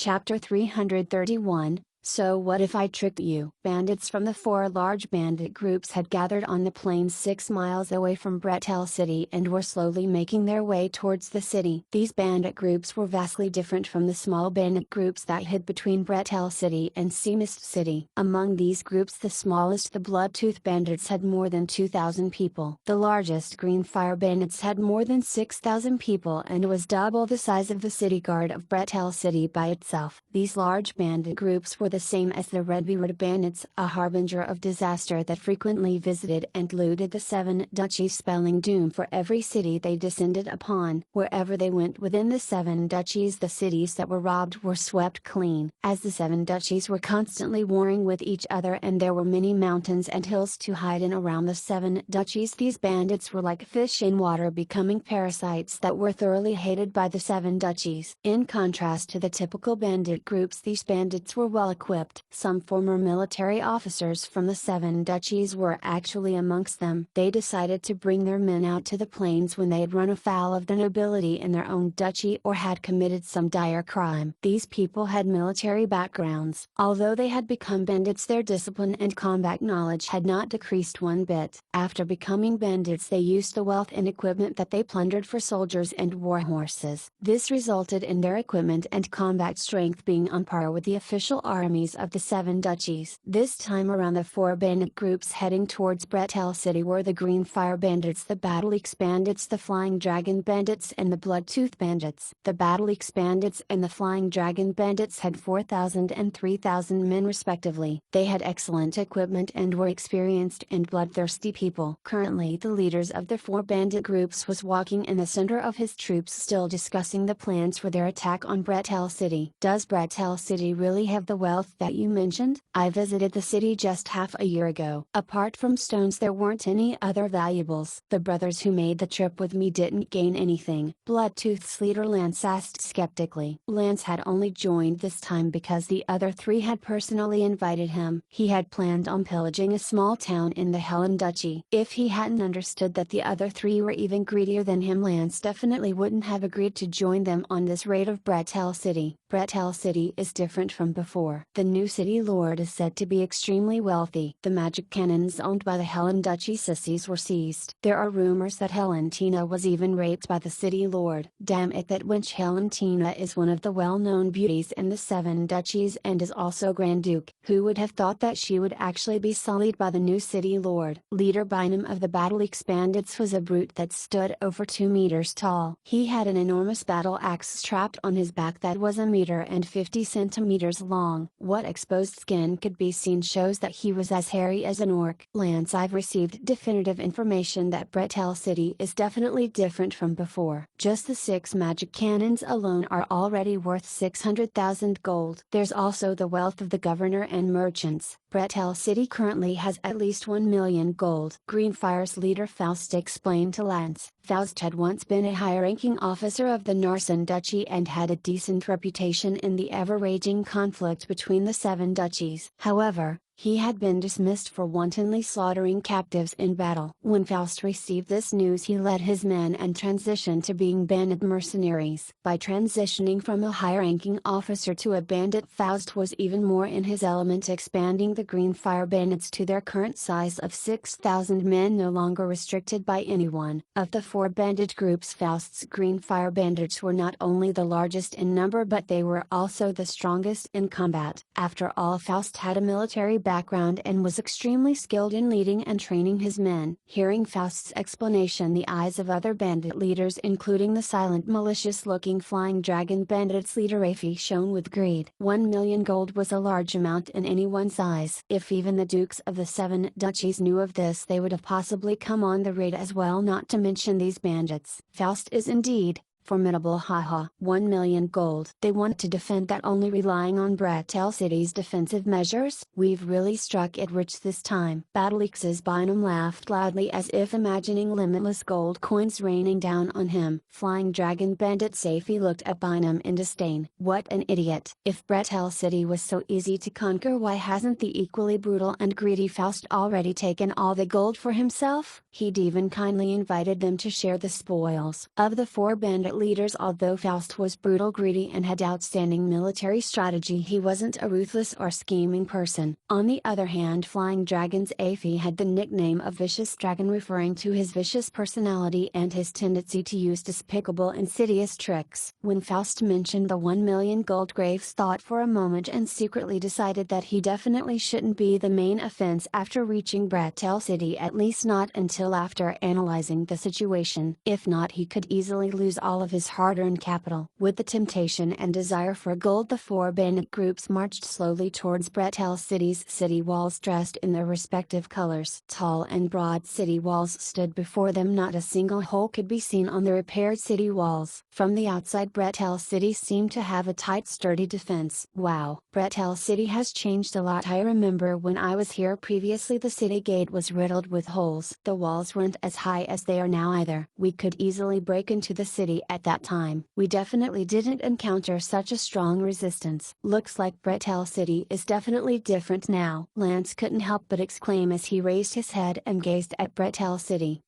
Chapter 331, So What If I Tricked You? Bandits from the four large bandit groups had gathered on the plains 6 miles away from Bretel City and were slowly making their way towards the city. These bandit groups were vastly different from the small bandit groups that hid between Bretel City and Seamist City. Among these groups, the smallest, the Bloodtooth bandits, had more than 2,000 people. The largest, Green Fire bandits, had more than 6,000 people and was double the size of the city guard of Bretel City by itself. These large bandit groups were the same as the Red Beard bandits, a harbinger of disaster that frequently visited and looted the 7 duchies, spelling doom for every city they descended upon. Wherever they went within the 7 duchies, the cities that were robbed were swept clean. As the 7 duchies were constantly warring with each other and there were many mountains and hills to hide in around the 7 duchies, these bandits were like fish in water, becoming parasites that were thoroughly hated by the 7 duchies. In contrast to the typical bandit groups, these bandits were well equipped. Some former military officers from the 7 duchies were actually amongst them. They decided to bring their men out to the plains when they had run afoul of the nobility in their own duchy or had committed some dire crime. These people had military backgrounds. Although they had become bandits, their discipline and combat knowledge had not decreased one bit. After becoming bandits, they used the wealth and equipment that they plundered for soldiers and war horses. This resulted in their equipment and combat strength being on par with the official armies of the 7 duchies. This time around, the 4 bandit groups heading towards Bretel City were the Green Fire bandits, the Battle Axe bandits, the Flying Dragon bandits, and the Bloodtooth bandits. The Battle Axe bandits and the Flying Dragon bandits had 4,000 and 3,000 men respectively. They had excellent equipment and were experienced and bloodthirsty people. Currently, the leaders of the 4 bandit groups was walking in the center of his troops, still discussing the plans for their attack on Bretel City. Does Bretel City really have the wealth that you mentioned? I visited the city just half a year ago. Apart from stones, there weren't any other valuables. The brothers who made the trip with me didn't gain anything, Bloodtooth's leader Lance asked skeptically. Lance had only joined this time because the other 3 had personally invited him. He had planned on pillaging a small town in the Helen Duchy. If he hadn't understood that the other 3 were even greedier than him, Lance definitely wouldn't have agreed to join them on this raid of Bretel City. Bretel City is different from before. The new city lord is said to be extremely wealthy. The magic cannons owned by the Helen Duchy sissies were seized. There are rumors that Helentina was even raped by the city lord. Damn it, that wench Helentina is one of the well-known beauties in the 7 duchies and is also Grand Duke. Who would have thought that she would actually be sullied by the new city lord? Leader Bynum of the Battle Axe bandits was a brute that stood over 2 meters tall. He had an enormous battle axe strapped on his back that was 1.50 meters long. What exposed skin could be seen shows that he was as hairy as an orc. Lance, I've received definitive information that Bretel City is definitely different from before. Just the 6 magic cannons alone are already worth 600,000 gold. There's also the wealth of the governor and merchants. Bretel City currently has at least 1 million gold. Greenfire's leader Faust explained to Lance. Faust had once been a high-ranking officer of the Narsen Duchy and had a decent reputation in the ever-raging conflict between the 7 duchies. However, he had been dismissed for wantonly slaughtering captives in battle. When Faust received this news, he led his men and transitioned to being bandit mercenaries. By transitioning from a high-ranking officer to a bandit, Faust was even more in his element, expanding the Green Fire bandits to their current size of 6,000 men, no longer restricted by anyone. Of the 4 bandit groups, Faust's Green Fire bandits were not only the largest in number, but they were also the strongest in combat. After all, Faust had a military background and was extremely skilled in leading and training his men. Hearing Faust's explanation, the eyes of other bandit leaders, including the silent, malicious-looking Flying Dragon bandits leader Raffi, shone with greed. 1 million gold was a large amount in anyone's eyes. If even the dukes of the 7 duchies knew of this, they would have possibly come on the raid as well, not to mention these bandits. Faust is indeed formidable, haha. 1 million gold. They want to defend that only relying on Bretel City's defensive measures? We've really struck it rich this time. Battle Axe's Bynum laughed loudly as if imagining limitless gold coins raining down on him. Flying Dragon bandit Safi looked at Bynum in disdain. What an idiot. If Bretel City was so easy to conquer, why hasn't the equally brutal and greedy Faust already taken all the gold for himself? He'd even kindly invited them to share the spoils. Of the 4 bandit leaders. Although Faust was brutal, greedy, and had outstanding military strategy, he wasn't a ruthless or scheming person. On the other hand, Flying Dragon's Afi had the nickname of Vicious Dragon, referring to his vicious personality and his tendency to use despicable, insidious tricks. When Faust mentioned the 1,000,000 gold, Graves thought for a moment and secretly decided that he definitely shouldn't be the main offense after reaching Bretel City, at least not until after analyzing the situation. If not, he could easily lose all of his hard-earned capital. With the temptation and desire for gold, the four bandit groups marched slowly towards Bretel City's city walls, dressed in their respective colors. Tall and broad city walls stood before them. Not a single hole could be seen on the repaired city walls. From the outside, Bretel City seemed to have a tight, sturdy defense. Wow, Bretel City has changed a lot. I remember when I was here previously, the city gate was riddled with holes. The walls weren't as high as they are now either. We could easily break into the city at that time. We definitely didn't encounter such a strong resistance. Looks like Bretel City is definitely different now. Lance couldn't help but exclaim as he raised his head and gazed at Bretel City.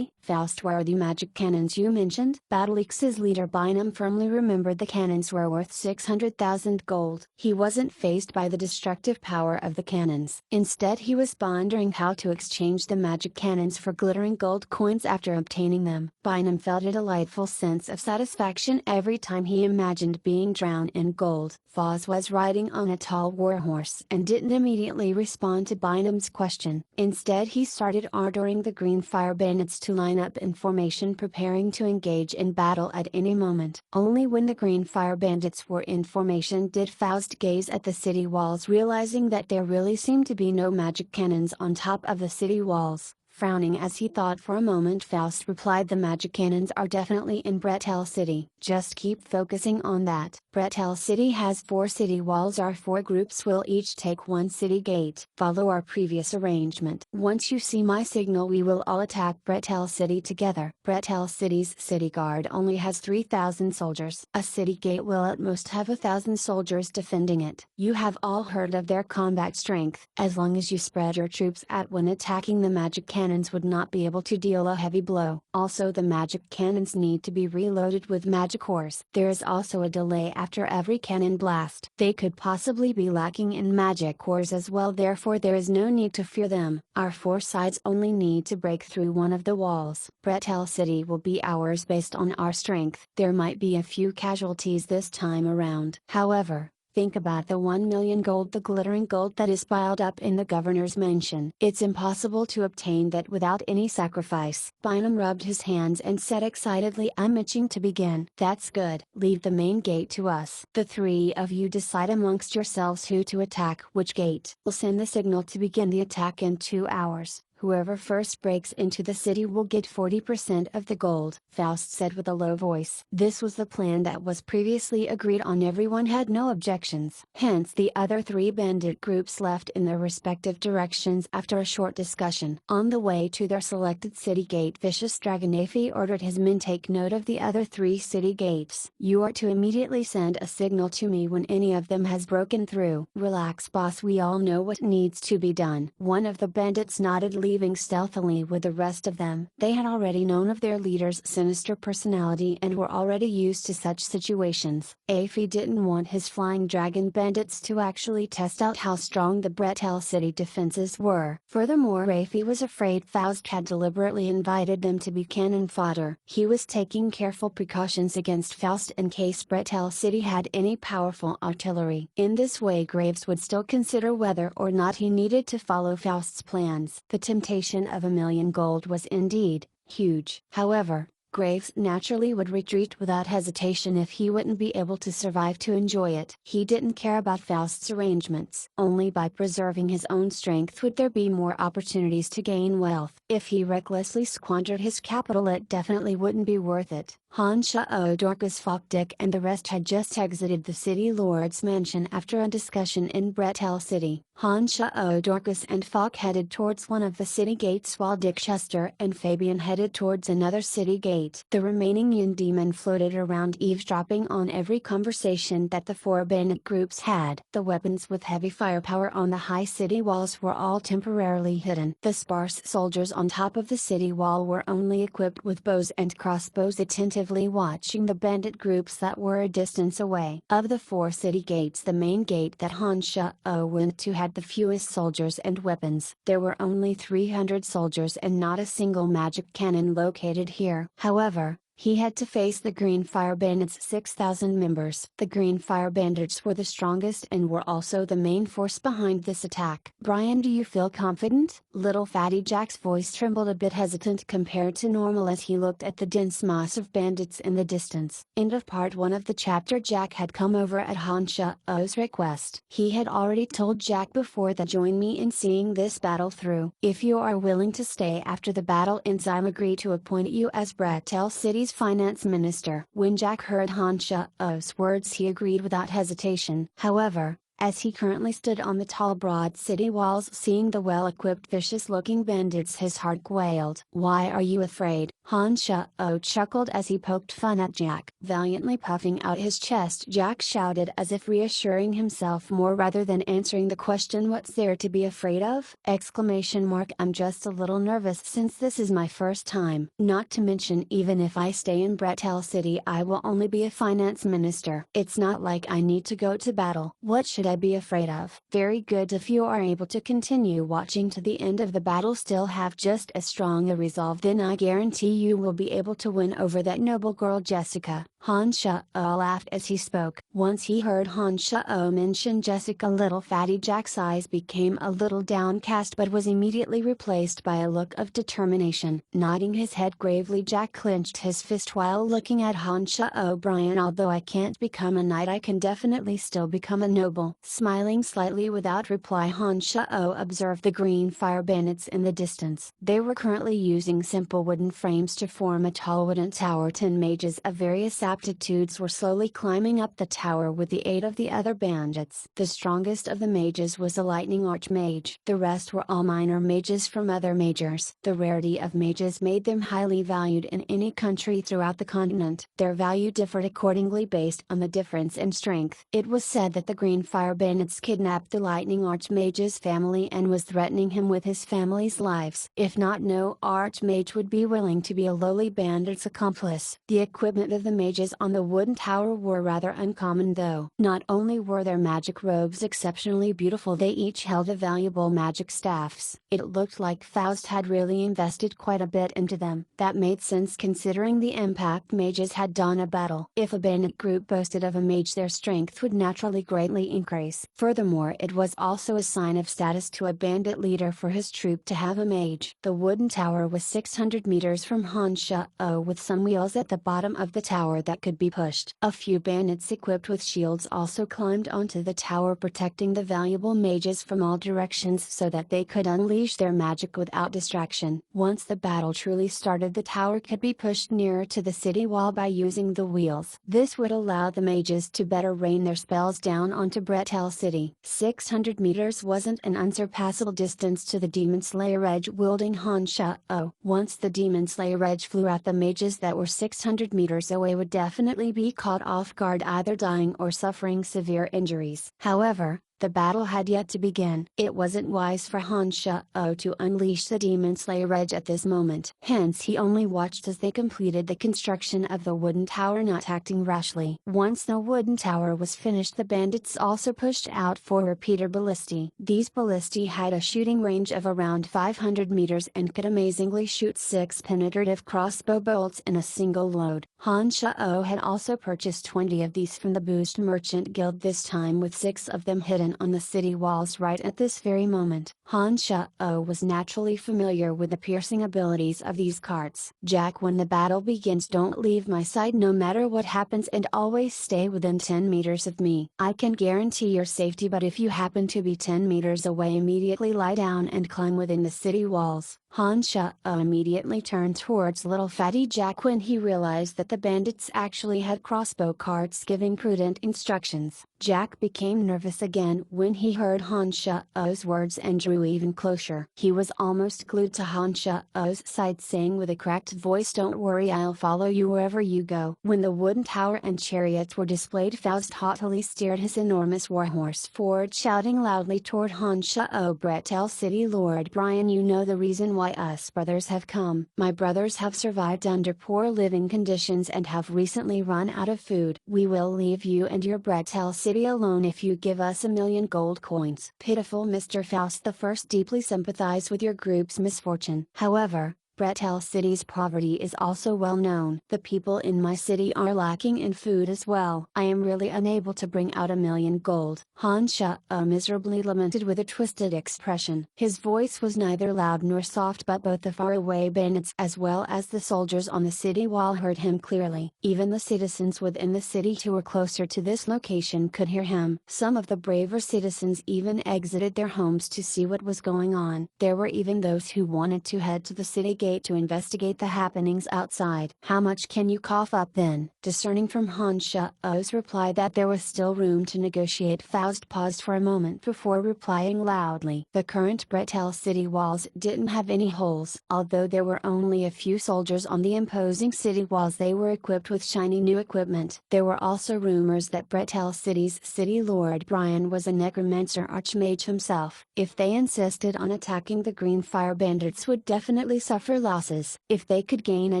Faust, where are the magic cannons you mentioned? Battleax's leader Bynum firmly remembered the cannons were worth 600,000 gold. He wasn't fazed by the destructive power of the cannons. Instead, he was pondering how to exchange the magic cannons for glittering gold coins after obtaining them. Bynum felt a delightful sense of satisfaction every time he imagined being drowned in gold. Foz was riding on a tall warhorse and didn't immediately respond to Bynum's question. Instead, he started ordering the green fire bandits to line up in formation, preparing to engage in battle at any moment. Only when the green fire bandits were in formation did Faust gaze at the city walls, realizing that there really seemed to be no magic cannons on top of the city walls. Frowning as he thought for a moment, Faust replied, the magic cannons are definitely in Bretel City. Just keep focusing on that. Bretel City has 4 city walls. Our 4 groups will each take 1 city gate. Follow our previous arrangement. Once you see my signal, we will all attack Bretel City together. Bretel City's city guard only has 3,000 soldiers. A city gate will at most have 1,000 soldiers defending it. You have all heard of their combat strength. As long as you spread your troops out when attacking, the magic cannons would not be able to deal a heavy blow. Also, the magic cannons need to be reloaded with magic ores. There is also a delay after every cannon blast. They could possibly be lacking in magic ores as well, therefore there is no need to fear them. Our 4 sides only need to break through one of the walls. Bretel City will be ours based on our strength. There might be a few casualties this time around. However, think about the 1,000,000 gold, the glittering gold that is piled up in the governor's mansion. It's impossible to obtain that without any sacrifice. Bynum rubbed his hands and said excitedly, I'm itching to begin. That's good. Leave the main gate to us. The 3 of you decide amongst yourselves who to attack which gate. We'll send the signal to begin the attack in 2 hours. Whoever first breaks into the city will get 40% of the gold, Faust said with a low voice. This was the plan that was previously agreed on. Everyone had no objections. Hence the other 3 bandit groups left in their respective directions after a short discussion. On the way to their selected city gate, Vicious Dragon Afi ordered his men take note of the other 3 city gates. You are to immediately send a signal to me when any of them has broken through. Relax, boss, we all know what needs to be done. One of the bandits nodded, leaving stealthily with the rest of them. They had already known of their leader's sinister personality and were already used to such situations. Afi didn't want his Flying Dragon bandits to actually test out how strong the Bretel City defenses were. Furthermore, Afi was afraid Faust had deliberately invited them to be cannon fodder. He was taking careful precautions against Faust in case Bretel City had any powerful artillery. In this way, Graves would still consider whether or not he needed to follow Faust's plans. The temptation of 1,000,000 gold was indeed huge. However, Graves naturally would retreat without hesitation if he wouldn't be able to survive to enjoy it. He didn't care about Faust's arrangements. Only by preserving his own strength would there be more opportunities to gain wealth. If he recklessly squandered his capital, it definitely wouldn't be worth it. Hansha, Dorcas, Falk, Dick and the rest had just exited the city lord's mansion after a discussion in Bretel City. Hansha, Dorcas and Falk headed towards one of the city gates, while Dick, Chester and Fabian headed towards another city gate. The remaining Yin Demon floated around, eavesdropping on every conversation that the 4 bandit groups had. The weapons with heavy firepower on the high city walls were all temporarily hidden. The sparse soldiers on top of the city wall were only equipped with bows and crossbows, attentive attentively watching the bandit groups that were a distance away. Of the 4 city gates, the main gate that Han Shao went to had the fewest soldiers and weapons. There were only 300 soldiers and not a single magic cannon located here. However, he had to face the Green Fire Bandits' 6,000 members. The Green Fire Bandits were the strongest and were also the main force behind this attack. "Brian, do you feel confident?" Little Fatty Jack's voice trembled, a bit hesitant compared to normal as he looked at the dense mass of bandits in the distance. End of part 1 of the chapter. Jack had come over at Han Shao's request. He had already told Jack before that join me in seeing this battle through. If you are willing to stay after the battle ends, I'm agree to appoint you as Bretel City's finance minister. When Jack heard Han Shao's words, he agreed without hesitation. However, as he currently stood on the tall broad city walls seeing the well-equipped vicious-looking bandits, his heart quailed. "Why are you afraid?" Han Shao chuckled as he poked fun at Jack. Valiantly puffing out his chest, Jack shouted as if reassuring himself more rather than answering the question, "What's there to be afraid of?" I'm just a little nervous since this is my first time. Not to mention, even if I stay in Bretel City, I will only be a finance minister. It's not like I need to go to battle. What should I be afraid of? Very good. If you are able to continue watching to the end of the battle, still have just as strong a resolve, then I guarantee you will be able to win over that noble girl Jessica. Han Shao laughed as he spoke. Once he heard Han Shao mention Jessica, little Fatty Jack's eyes became a little downcast but was immediately replaced by a look of determination. Nodding his head gravely, Jack clenched his fist while looking at Han Shao. "Brian, although I can't become a knight, I can definitely still become a noble." Smiling slightly without reply, Han Shao observed the Green Fire Bandits in the distance. They were currently using simple wooden frames to form a tall wooden tower. 10 mages of various aptitudes were slowly climbing up the tower with the aid of the other bandits. The strongest of the mages was a lightning archmage. The rest were all minor mages from other majors. The rarity of mages made them highly valued in any country throughout the continent. Their value differed accordingly based on the difference in strength. It was said that the Green Fire Bandits kidnapped the lightning archmage's family and was threatening him with his family's lives. If not, no archmage would be willing to be a lowly bandit's accomplice. The equipment of the mages on the wooden tower were rather uncommon though. Not only were their magic robes exceptionally beautiful, they each held a valuable magic staffs. It looked like Faust had really invested quite a bit into them. That made sense considering the impact mages had done a battle. If a bandit group boasted of a mage, their strength would naturally greatly increase. Furthermore, it was also a sign of status to a bandit leader for his troop to have a mage. The wooden tower was 600 meters from Han Shao, with some wheels at the bottom of the tower that could be pushed. A few bandits equipped with shields also climbed onto the tower, protecting the valuable mages from all directions so that they could unleash their magic without distraction. Once the battle truly started, the tower could be pushed nearer to the city wall by using the wheels. This would allow the mages to better rain their spells down onto Bretel City. 600 meters wasn't an unsurpassable distance to the Demon Slayer Edge wielding Han Shao. Once the Demon Slayer Edge flew out, the mages that were 600 meters away would definitely be caught off guard, either dying or suffering severe injuries. However, the battle had yet to begin. It wasn't wise for Han Shao to unleash the Demon Slayer Edge at this moment. Hence he only watched as they completed the construction of the wooden tower, not acting rashly. Once the wooden tower was finished, the bandits also pushed out 4 repeater ballistae. These ballistae had a shooting range of around 500 meters and could amazingly shoot 6 penetrative crossbow bolts in a single load. Han Shao had also purchased 20 of these from the Boost Merchant Guild, this time with 6 of them hidden on the city walls right at this very moment. Han Shao was naturally familiar with the piercing abilities of these carts. "Jack, when the battle begins, don't leave my side no matter what happens, and always stay within 10 meters of me. I can guarantee your safety, but if you happen to be 10 meters away, immediately lie down and climb within the city walls." Han Shao immediately turned towards little Fatty Jack when he realized that the bandits actually had crossbow carts giving prudent instructions. Jack became nervous again when he heard Han Shao's words and drew even closer. He was almost glued to Han Shao's side, saying with a cracked voice, "Don't worry, I'll follow you wherever you go." When the wooden tower and chariots were displayed, Faust haughtily steered his enormous warhorse forward, shouting loudly toward Han Shao, "Bretel City Lord Brian, you know the reason why why us brothers have come. My brothers have survived under poor living conditions and have recently run out of food. We will leave you and your Bretel city alone if you give us 1,000,000 gold coins. Pitiful Mr. Faust the First deeply sympathize with your group's misfortune. However, Bretel City's poverty is also well known. The people in my city are lacking in food as well. I am really unable to bring out 1,000,000 gold. Han Sha miserably lamented with a twisted expression. His voice was neither loud nor soft, but both the faraway bandits as well as the soldiers on the city wall heard him clearly. Even the citizens within the city who were closer to this location could hear him. Some of the braver citizens even exited their homes to see what was going on. There were even those who wanted to head to the city gate to investigate the happenings outside. How much can you cough up then? Discerning from Han Shao's reply that there was still room to negotiate, Faust paused for a moment before replying loudly. The current Bretel city walls didn't have any holes. Although there were only a few soldiers on the imposing city walls, they were equipped with shiny new equipment. There were also rumors that Bretel city's city lord Brian was a necromancer archmage himself. If they insisted on attacking, the green fire bandits would definitely suffer losses. If they could gain a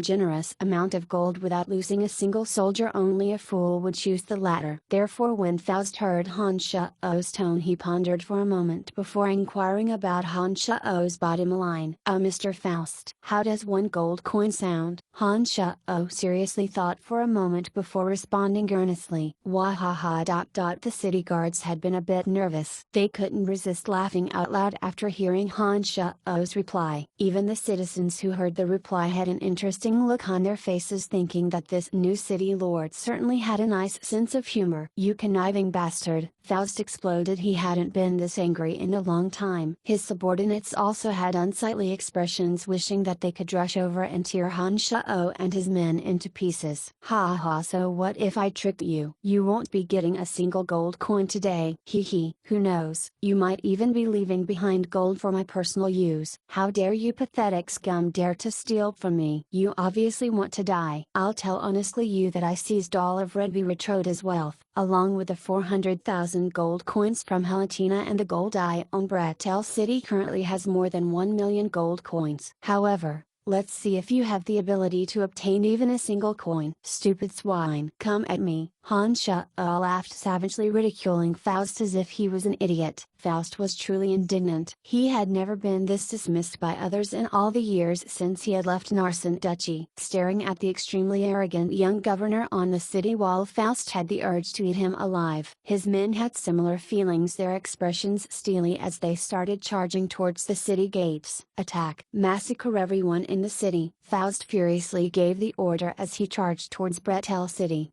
generous amount of gold without losing a single soldier, only a fool would choose the latter. Therefore, when Faust heard Han Shao's tone, he pondered for a moment before inquiring about Han Shao's bottom line. Mr. Faust, how does 1 gold coin sound? Han Shao seriously thought for a moment before responding earnestly. Wahaha. The city guards had been a bit nervous. They couldn't resist laughing out loud after hearing Han Shao's reply. Even the citizens who heard the reply had an interesting look on their faces, thinking that this new city lord certainly had a nice sense of humor. You conniving bastard, Faust exploded. He hadn't been this angry in a long time. His subordinates also had unsightly expressions, wishing that they could rush over and tear Han Shao and his men into pieces. Ha ha, so what if I trick you? You won't be getting a single gold coin today. Hee hee, who knows? You might even be leaving behind gold for my personal use. How dare you pathetic scum dare to steal from me? You obviously want to die. I'll tell honestly you that I seized all of Red Retroda's wealth, along with the 400,000 gold coins from Helatina, and the gold I own. Bretel City currently has more than 1,000,000 gold coins. However, let's see if you have the ability to obtain even a single coin. Stupid swine. Come at me. Han Shao laughed savagely, ridiculing Faust as if he was an idiot. Faust was truly indignant. He had never been this dismissed by others in all the years since he had left Narsen Duchy. Staring at the extremely arrogant young governor on the city wall, Faust had the urge to eat him alive. His men had similar feelings, their expressions steely as they started charging towards the city gates. Attack! Massacre everyone in the city! Faust furiously gave the order as he charged towards Bretel City.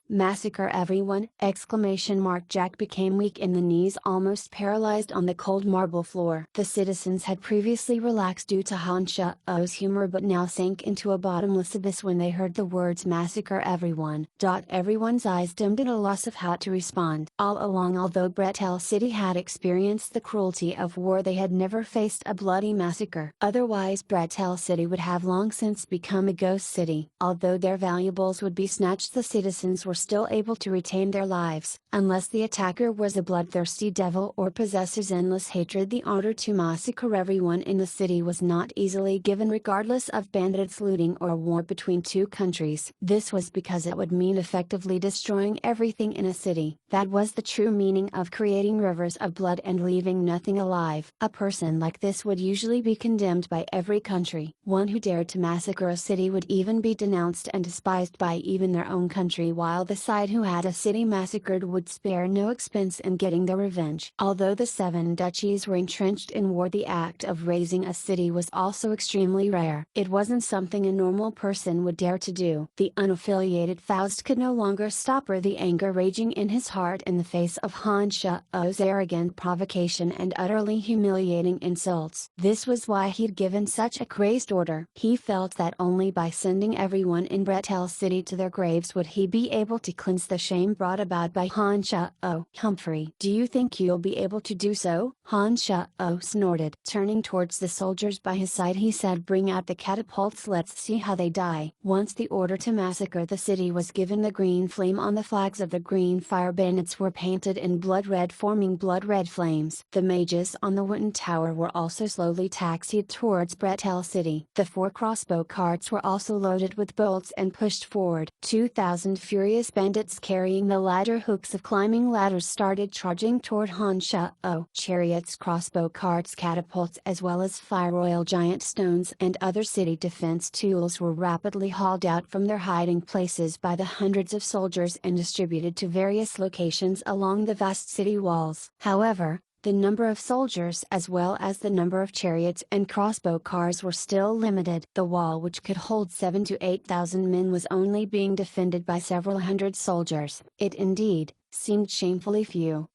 Massacre everyone! Exclamation mark. Jack became weak in the knees, almost paralyzed on the cold marble floor. The citizens had previously relaxed due to Han Shao's humor, but now sank into a bottomless abyss when they heard the words massacre everyone. Everyone's eyes dimmed at a loss of how to respond. All along, although Bretel City had experienced the cruelty of war, they had never faced a bloody massacre. Otherwise Bretel City would have long since become a ghost city. Although their valuables would be snatched, the citizens were still able to retain their lives, unless the attacker was a bloodthirsty devil or possesses endless hatred. The order to massacre everyone in the city was not easily given, regardless of bandits, looting, or war between two countries. This was because it would mean effectively destroying everything in a city. That was the true meaning of creating rivers of blood and leaving nothing alive. A person like this would usually be condemned by every country. One who dared to massacre a city would even be denounced and despised by even their own country, while the side who had a city massacred would spare no expense in getting their revenge. Although the 7 duchies were entrenched in war, the act of razing a city was also extremely rare. It wasn't something a normal person would dare to do. The unaffiliated Faust could no longer stop the anger raging in his heart in the face of Han Shao's arrogant provocation and utterly humiliating insults. This was why he'd given such a crazed order. He felt that only by sending everyone in Bretel City to their graves would he be able to cleanse the shame brought about by Han Shao. Humphrey, do you think you'll be able to do so? Han Sha-o snorted. Turning towards the soldiers by his side he said, "Bring out the catapults, let's see how they die." Once the order to massacre the city was given, the green flame on the flags of the green fire bandits were painted in blood red, forming blood red flames. The mages on the wooden tower were also slowly taxied towards Bretel City. The 4 crossbow carts were also loaded with bolts and pushed forward. 2,000 furious bandits carrying the ladder hooks of climbing ladders started charging toward Han Sha-o. Chariots, crossbow carts, catapults, as well as fire oil, giant stones and other city defense tools were rapidly hauled out from their hiding places by the hundreds of soldiers and distributed to various locations along the vast city walls. However, the number of soldiers as well as the number of chariots and crossbow cars were still limited. The wall, which could hold 7,000 to 8,000 men, was only being defended by several hundred soldiers. It indeed seemed shamefully few.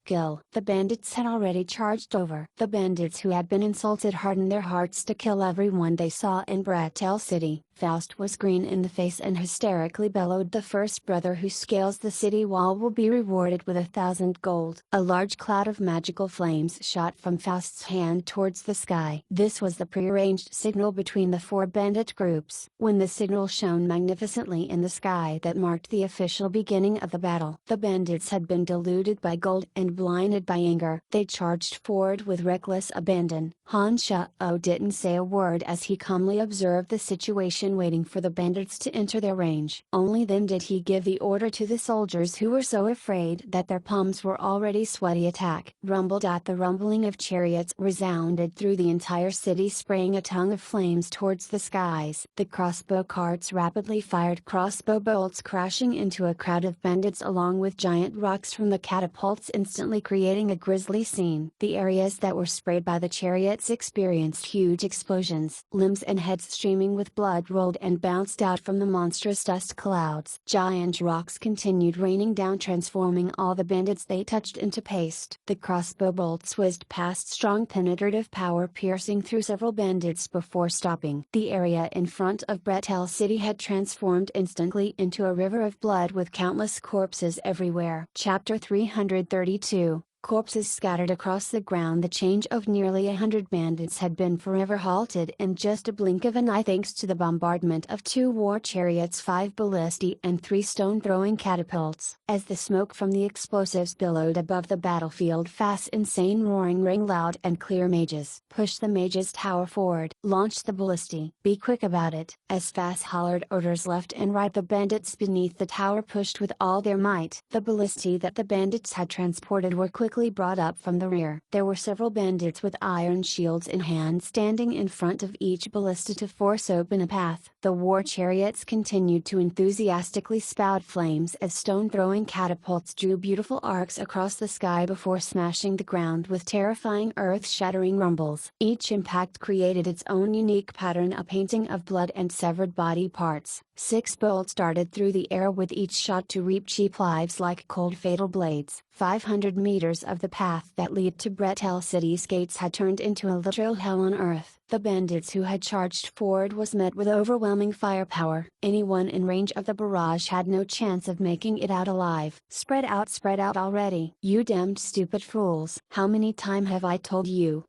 The bandits had already charged over. The bandits who had been insulted hardened their hearts to kill everyone they saw in Bretel City. Faust was green in the face and hysterically bellowed, "The first brother who scales the city wall will be rewarded with 1,000 gold." A large cloud of magical flames shot from Faust's hand towards the sky. This was the prearranged signal between the 4 bandit groups. When the signal shone magnificently in the sky, that marked the official beginning of the battle. The bandits had been deluded by gold and blinded by anger. They charged forward with reckless abandon. Han Sha-o didn't say a word as he calmly observed the situation, waiting for the bandits to enter their range. Only then did he give the order to the soldiers, who were so afraid that their palms were already sweaty. Attack! Rumble. The rumbling of chariots resounded through the entire city, spraying a tongue of flames towards the skies. The crossbow carts rapidly fired crossbow bolts, crashing into a crowd of bandits along with giant rocks from the catapults, instantly creating a grisly scene. The areas that were sprayed by the chariots experienced huge explosions. Limbs and heads streaming with blood rolled and bounced out from the monstrous dust clouds. Giant rocks continued raining down, transforming all the bandits they touched into paste. The crossbow bolts whizzed past, strong penetrative power piercing through several bandits before stopping. The area in front of Bretel City had transformed instantly into a river of blood, with countless corpses everywhere. Chapter 332. Corpses scattered across the ground. The change of nearly 100 bandits had been forever halted in just a blink of an eye, thanks to the bombardment of 2 war chariots, 5 ballistic and 3 stone-throwing catapults. As the smoke from the explosives billowed above the battlefield, Fast's insane roaring rang loud and clear. "Mages, push the mages tower forward. Launch the ballistic. Be quick about it." As Fast hollered orders left and right, the bandits beneath the tower pushed with all their might. The ballistic that the bandits had transported were quickly brought up from the rear. There were several bandits with iron shields in hand standing in front of each ballista to force open a path. The war chariots continued to enthusiastically spout flames as stone-throwing catapults drew beautiful arcs across the sky before smashing the ground with terrifying earth-shattering rumbles. Each impact created its own unique pattern, a painting of blood and severed body parts. 6 bolts darted through the air with each shot to reap cheap lives like cold fatal blades. 500 meters of the path that lead to Bretel City's gates had turned into a literal hell on earth. The bandits who had charged forward was met with overwhelming firepower. Anyone in range of the barrage had no chance of making it out alive. Spread out already, you damned stupid fools. How many times have I told you?"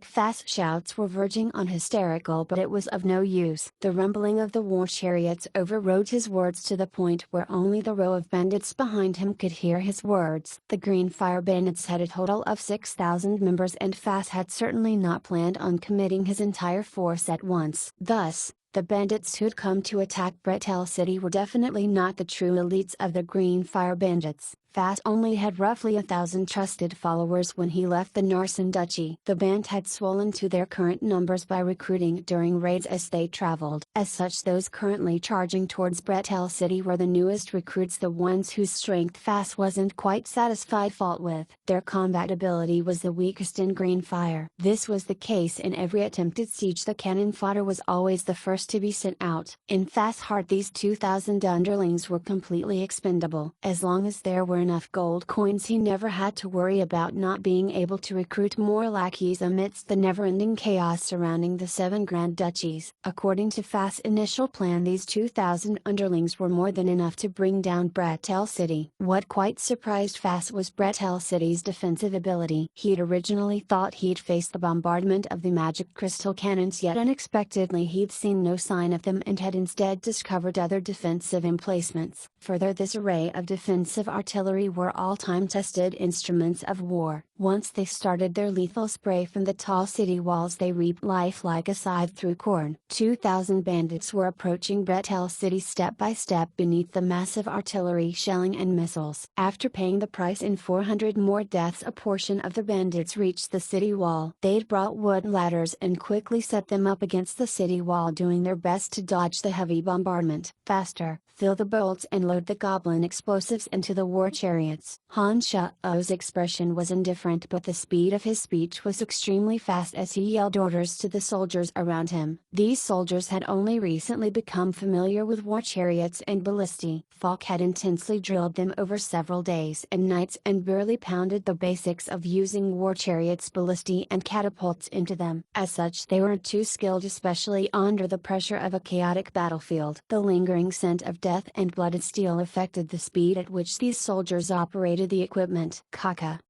Fast shouts were verging on hysterical, but it was of no use. The rumbling of the war chariots overrode his words to the point where only the row of bandits behind him could hear his words. The green fire bandits had a total of 6,000 members, and Fast had certainly not planned on committing his entire force at once. Thus, the bandits who'd come to attack Bretel City were definitely not the true elites of the Green Fire Bandits. Fast only had roughly 1,000 trusted followers when he left the Narsen Duchy. The band had swollen to their current numbers by recruiting during raids as they traveled. As such, those currently charging towards Bretel City were the newest recruits, the ones whose strength Fast wasn't quite satisfied fault with. Their combat ability was the weakest in Green Fire. This was the case in every attempted siege. The cannon fodder was always the first to be sent out. In Fast's heart, these 2,000 underlings were completely expendable. As long as there were enough gold coins he never had to worry about not being able to recruit more lackeys amidst the never-ending chaos surrounding the 7 Grand Duchies. According to Fass's initial plan, these 2,000 underlings were more than enough to bring down Bretel City. What quite surprised Fass was Bretel City's defensive ability. He'd originally thought he'd face the bombardment of the magic crystal cannons, yet unexpectedly he'd seen no sign of them and had instead discovered other defensive emplacements. Further, this array of defensive artillery were all time-tested instruments of war. Once they started their lethal spray from the tall city walls, they reaped life like a scythe through corn. 2,000 bandits were approaching Bretel City step by step beneath the massive artillery shelling and missiles. After paying the price in 400 more deaths, a portion of the bandits reached the city wall. They'd brought wood ladders and quickly set them up against the city wall, doing their best to dodge the heavy bombardment. Faster, fill the bolts and load the goblin explosives into the war chariots. Han Shao-Oh's expression was indifferent, but the speed of his speech was extremely fast as he yelled orders to the soldiers around him. These soldiers had only recently become familiar with war chariots and ballistae. Falk had intensely drilled them over several days and nights and barely pounded the basics of using war chariots, ballistae and catapults into them. As such, they weren't too skilled, especially under the pressure of a chaotic battlefield. The lingering scent of death and blooded steel affected the speed at which these soldiers operated the equipment. Kaka.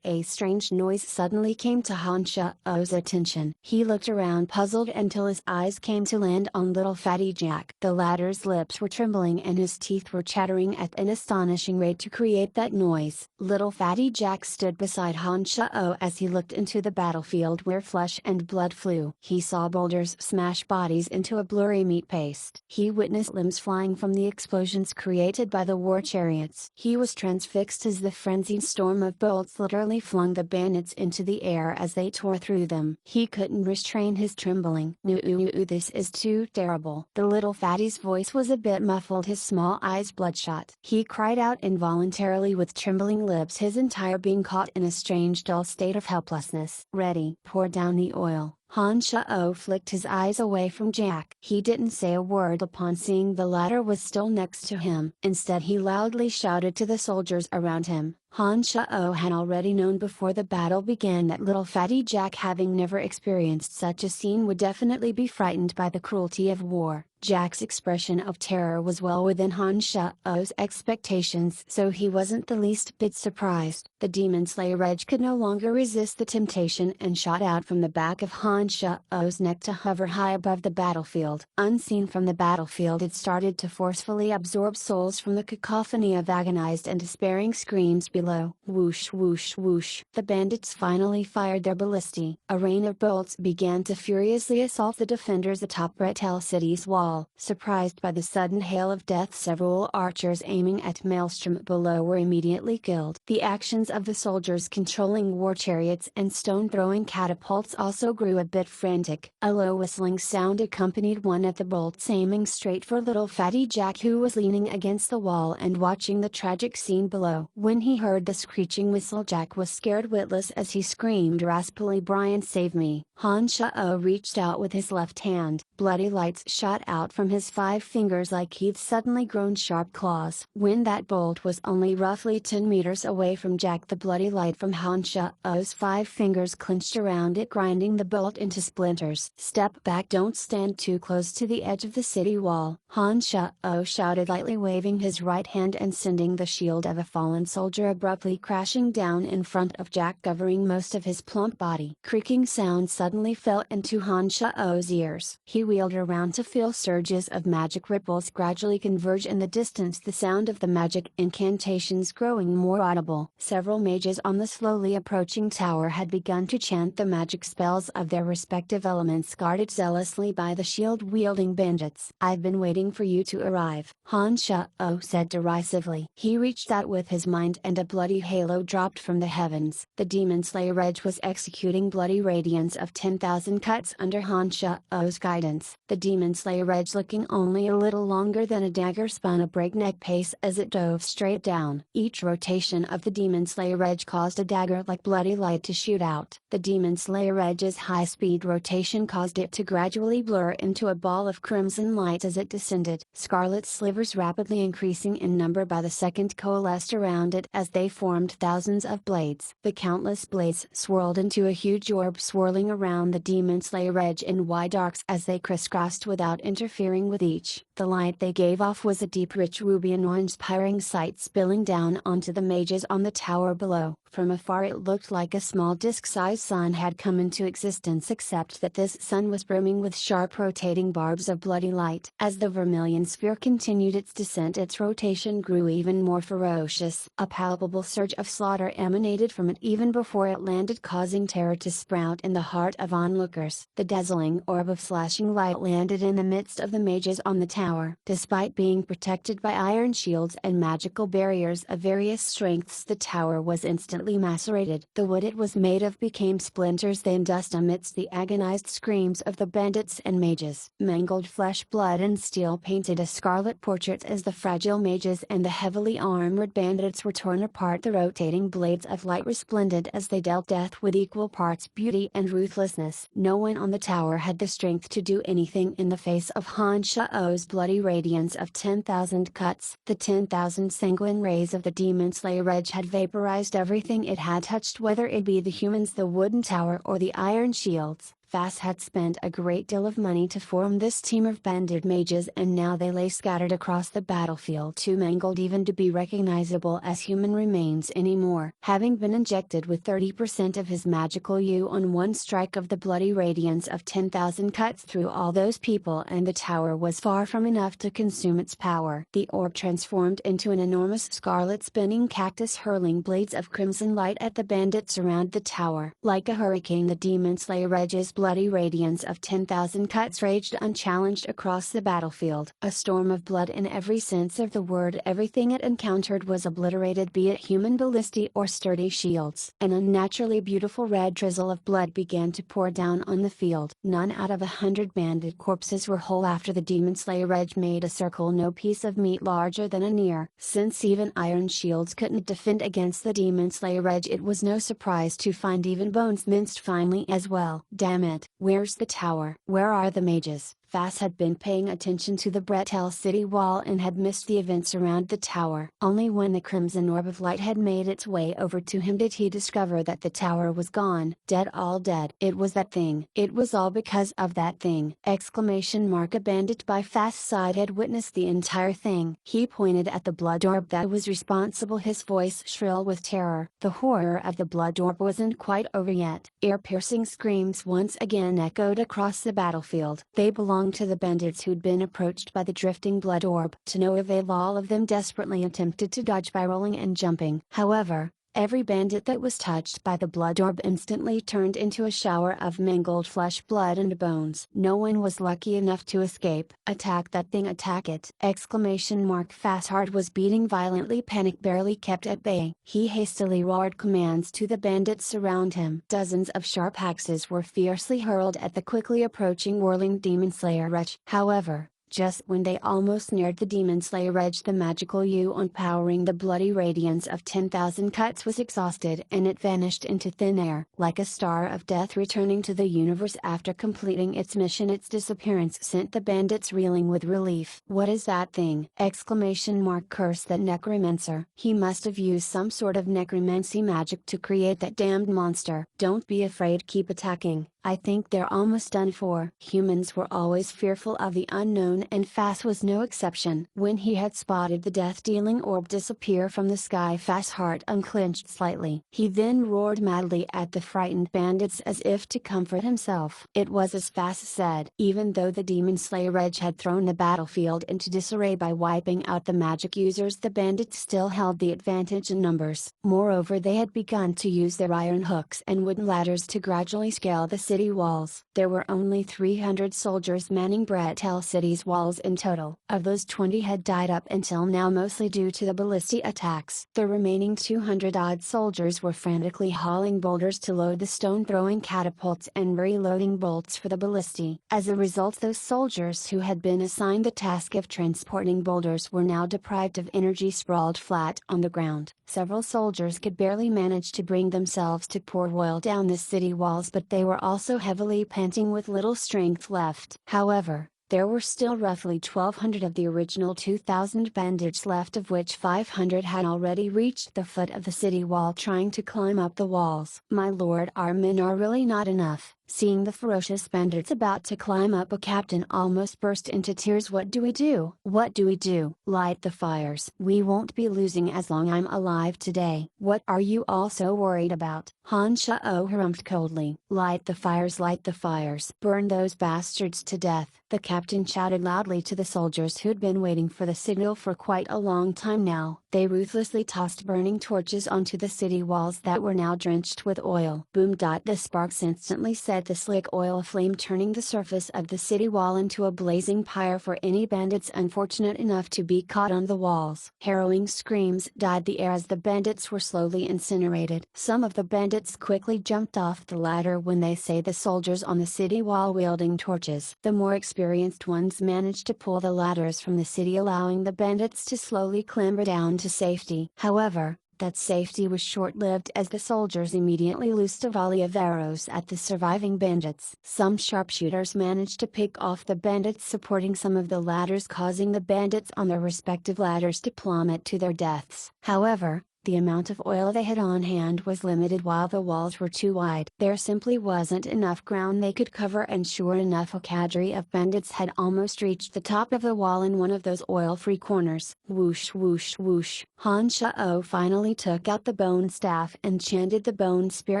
A strange noise suddenly came to Han Shao-Oh's attention. He looked around puzzled until his eyes came to land on little Fatty Jack. The latter's lips were trembling and his teeth were chattering at an astonishing rate to create that noise. Little Fatty Jack stood beside Han Shao-Oh as he looked into the battlefield where flesh and blood flew. He saw boulders smash bodies into a blurry meat paste. He witnessed limbs flying from the explosions created by the war chariots. He was transfixed as the frenzied storm of bolts literally flung the bandits into the air as they tore through them. He couldn't restrain his trembling. This is too terrible." The little fatty's voice was a bit muffled, his small eyes bloodshot. He cried out involuntarily with trembling lips, his entire being caught in a strange dull state of helplessness. "Ready." "Pour down the oil." Han Shao flicked his eyes away from Jack. He didn't say a word upon seeing the latter was still next to him. Instead, he loudly shouted to the soldiers around him. Han Shao had already known before the battle began that little Fatty Jack, having never experienced such a scene, would definitely be frightened by the cruelty of war. Jack's expression of terror was well within Han Shao's expectations, so he wasn't the least bit surprised. The Demon Slayer Edge could no longer resist the temptation and shot out from the back of Han Shao's neck to hover high above the battlefield. Unseen from the battlefield, it started to forcefully absorb souls from the cacophony of agonized and despairing screams below. Whoosh whoosh whoosh. The bandits finally fired their ballistae. A rain of bolts began to furiously assault the defenders atop Bretel City's wall. Surprised by the sudden hail of death, several archers aiming at Maelstrom below were immediately killed. The actions of the soldiers controlling war chariots and stone-throwing catapults also grew a bit frantic. A low whistling sound accompanied one of the bolts aiming straight for little Fatty Jack, who was leaning against the wall and watching the tragic scene below. When he heard the screeching whistle, Jack was scared witless as he screamed raspily, "Brian, save me!" Han Shao reached out with his left hand. Bloody lights shot out from his 5 fingers like he'd suddenly grown sharp claws. When that bolt was only roughly 10 meters away from Jack, the bloody light from Han Shao's 5 fingers clenched around it, grinding the bolt into splinters. "Step back, don't stand too close to the edge of the city wall," Han Shao shouted, lightly waving his right hand and sending the shield of a fallen soldier abruptly crashing down in front of Jack, covering most of his plump body. Creaking sounds suddenly fell into Han Shao's ears. He wheeled around to feel surges of magic ripples gradually converge in the distance, the sound of the magic incantations growing more audible. Several mages on the slowly approaching tower had begun to chant the magic spells of their respective elements, guarded zealously by the shield-wielding bandits. "I've been waiting for you to arrive," Han Shao said derisively. He reached out with his mind and a bloody halo dropped from the heavens. The Demon Slayer Edge was executing bloody radiance of 10,000 cuts under Han Shao's guidance. The Demon Slayer Edge looking only a little longer than a dagger spun a breakneck pace as it dove straight down. Each rotation of the Demon Slayer Edge caused a dagger-like bloody light to shoot out. The Demon Slayer Edge's high-speed rotation caused it to gradually blur into a ball of crimson light as it descended. Scarlet slivers, rapidly increasing in number by the second, coalesced around it as they formed thousands of blades. The countless blades swirled into a huge orb, swirling around the Demon Slayer Edge in wide arcs as they crisscrossed without interfering with each. The light they gave off was a deep, rich ruby and orange-spiring sight spilling down onto the mages on the tower below. From afar it looked like a small disc-sized sun had come into existence, except that this sun was brimming with sharp rotating barbs of bloody light. As the vermilion sphere continued its descent, its rotation grew even more ferocious. A palpable surge of slaughter emanated from it even before it landed, causing terror to sprout in the heart of onlookers. The dazzling orb of flashing light landed in the midst of the mages on the tower. Despite being protected by iron shields and magical barriers of various strengths, the tower was instantly macerated. The wood it was made of became splinters, then dust amidst the agonized screams of the bandits and mages. Mangled flesh, blood and steel painted a scarlet portrait as the fragile mages and the heavily armored bandits were torn apart. The rotating blades of light resplendent as they dealt death with equal parts beauty and ruthlessness. No one on the tower had the strength to do anything in the face of Han Shao's bloody radiance of 10,000 cuts. The 10,000 sanguine rays of the Demon Slayer Edge had vaporized everything it had touched, whether it be the humans, the wooden tower or the iron shields. Fass had spent a great deal of money to form this team of bandit mages, and now they lay scattered across the battlefield, too mangled even to be recognizable as human remains anymore. Having been injected with 30% of his magical Yu on one strike of the bloody radiance of 10,000 cuts through all those people, and the tower was far from enough to consume its power. The orb transformed into an enormous scarlet spinning cactus, hurling blades of crimson light at the bandits around the tower. Like a hurricane, the Demon Slayer Edge's bloody radiance of 10,000 cuts raged unchallenged across the battlefield. A storm of blood in every sense of the word. Everything it encountered was obliterated, be it human ballistae or sturdy shields. An unnaturally beautiful red drizzle of blood began to pour down on the field. None out of 100 bandit corpses were whole after the Demon Slayer Edge made a circle, no piece of meat larger than an ear. Since even iron shields couldn't defend against the Demon Slayer Edge, it was no surprise to find even bones minced finely as well. Damn it, where's the tower? Where are the mages? Fass had been paying attention to the Bretel city wall and had missed the events around the tower. Only when the crimson orb of light had made its way over to him did he discover that the tower was gone. Dead, all dead. It was that thing. It was all because of that thing! Exclamation mark. A bandit by Fass' side had witnessed the entire thing. He pointed at the blood orb that was responsible, his voice shrill with terror. The horror of the blood orb wasn't quite over yet. Ear-piercing screams once again echoed across the battlefield. They belonged to the bandits who'd been approached by the drifting blood orb. To no avail, all of them desperately attempted to dodge by rolling and jumping. However, every bandit that was touched by the blood orb instantly turned into a shower of mangled flesh, blood and bones. No one was lucky enough to escape. Attack that thing, attack it! Exclamation mark. Fass' heart was beating violently, panic barely kept at bay. He hastily roared commands to the bandits around him. Dozens of sharp axes were fiercely hurled at the quickly approaching whirling Demon Slayer Edge. However, just when they almost neared the Demon Slayer Edge, the magical Yu on powering the bloody radiance of 10,000 cuts was exhausted, and it vanished into thin air. Like a star of death returning to the universe after completing its mission, its disappearance sent the bandits reeling with relief. What is that thing? Exclamation mark. Curse that necromancer! He must have used some sort of necromancy magic to create that damned monster. Don't be afraid, keep attacking. I think they're almost done for. Humans were always fearful of the unknown, and Fass was no exception. When he had spotted the death-dealing orb disappear from the sky, Fass' heart unclenched slightly. He then roared madly at the frightened bandits as if to comfort himself. It was as Fass said. Even though the Demon Slayer Edge had thrown the battlefield into disarray by wiping out the magic users, the bandits still held the advantage in numbers. Moreover, they had begun to use their iron hooks and wooden ladders to gradually scale the city walls. There were only 300 soldiers manning Bretel City's walls in total. Of those 20 had died up until now, mostly due to the ballistic attacks. The remaining 200-odd soldiers were frantically hauling boulders to load the stone-throwing catapults and reloading bolts for the ballistae. As a result, those soldiers who had been assigned the task of transporting boulders were now deprived of energy, sprawled flat on the ground. Several soldiers could barely manage to bring themselves to pour oil down the city walls, but they were also heavily panting with little strength left. However, there were still roughly 1,200 of the original 2,000 bandits left, of which 500 had already reached the foot of the city wall trying to climb up the walls. "My lord, our men are really not enough." Seeing the ferocious bandits about to climb up, a captain almost burst into tears. "What do we do? What do we do?" "Light the fires. We won't be losing as long I'm alive today." "What are you all so worried about?" Han Shao harumphed coldly. "Light the fires, light the fires. Burn those bastards to death." The captain shouted loudly to the soldiers who'd been waiting for the signal for quite a long time now. They ruthlessly tossed burning torches onto the city walls that were now drenched with oil. Boom! The sparks instantly set the slick oil flame, turning the surface of the city wall into a blazing pyre for any bandits unfortunate enough to be caught on the walls. Harrowing screams dyed the air as the bandits were slowly incinerated. Some of the bandits quickly jumped off the ladder when they saw the soldiers on the city wall wielding torches. The more experienced ones managed to pull the ladders from the city, allowing the bandits to slowly clamber down to safety. However, that safety was short-lived, as the soldiers immediately loosed a volley of arrows at the surviving bandits. Some sharpshooters managed to pick off the bandits supporting some of the ladders, causing the bandits on their respective ladders to plummet to their deaths. However, the amount of oil they had on hand was limited while the walls were too wide. There simply wasn't enough ground they could cover, and sure enough, a cadre of bandits had almost reached the top of the wall in one of those oil-free corners. Whoosh whoosh whoosh. Han Shao finally took out the bone staff and chanted the bone spear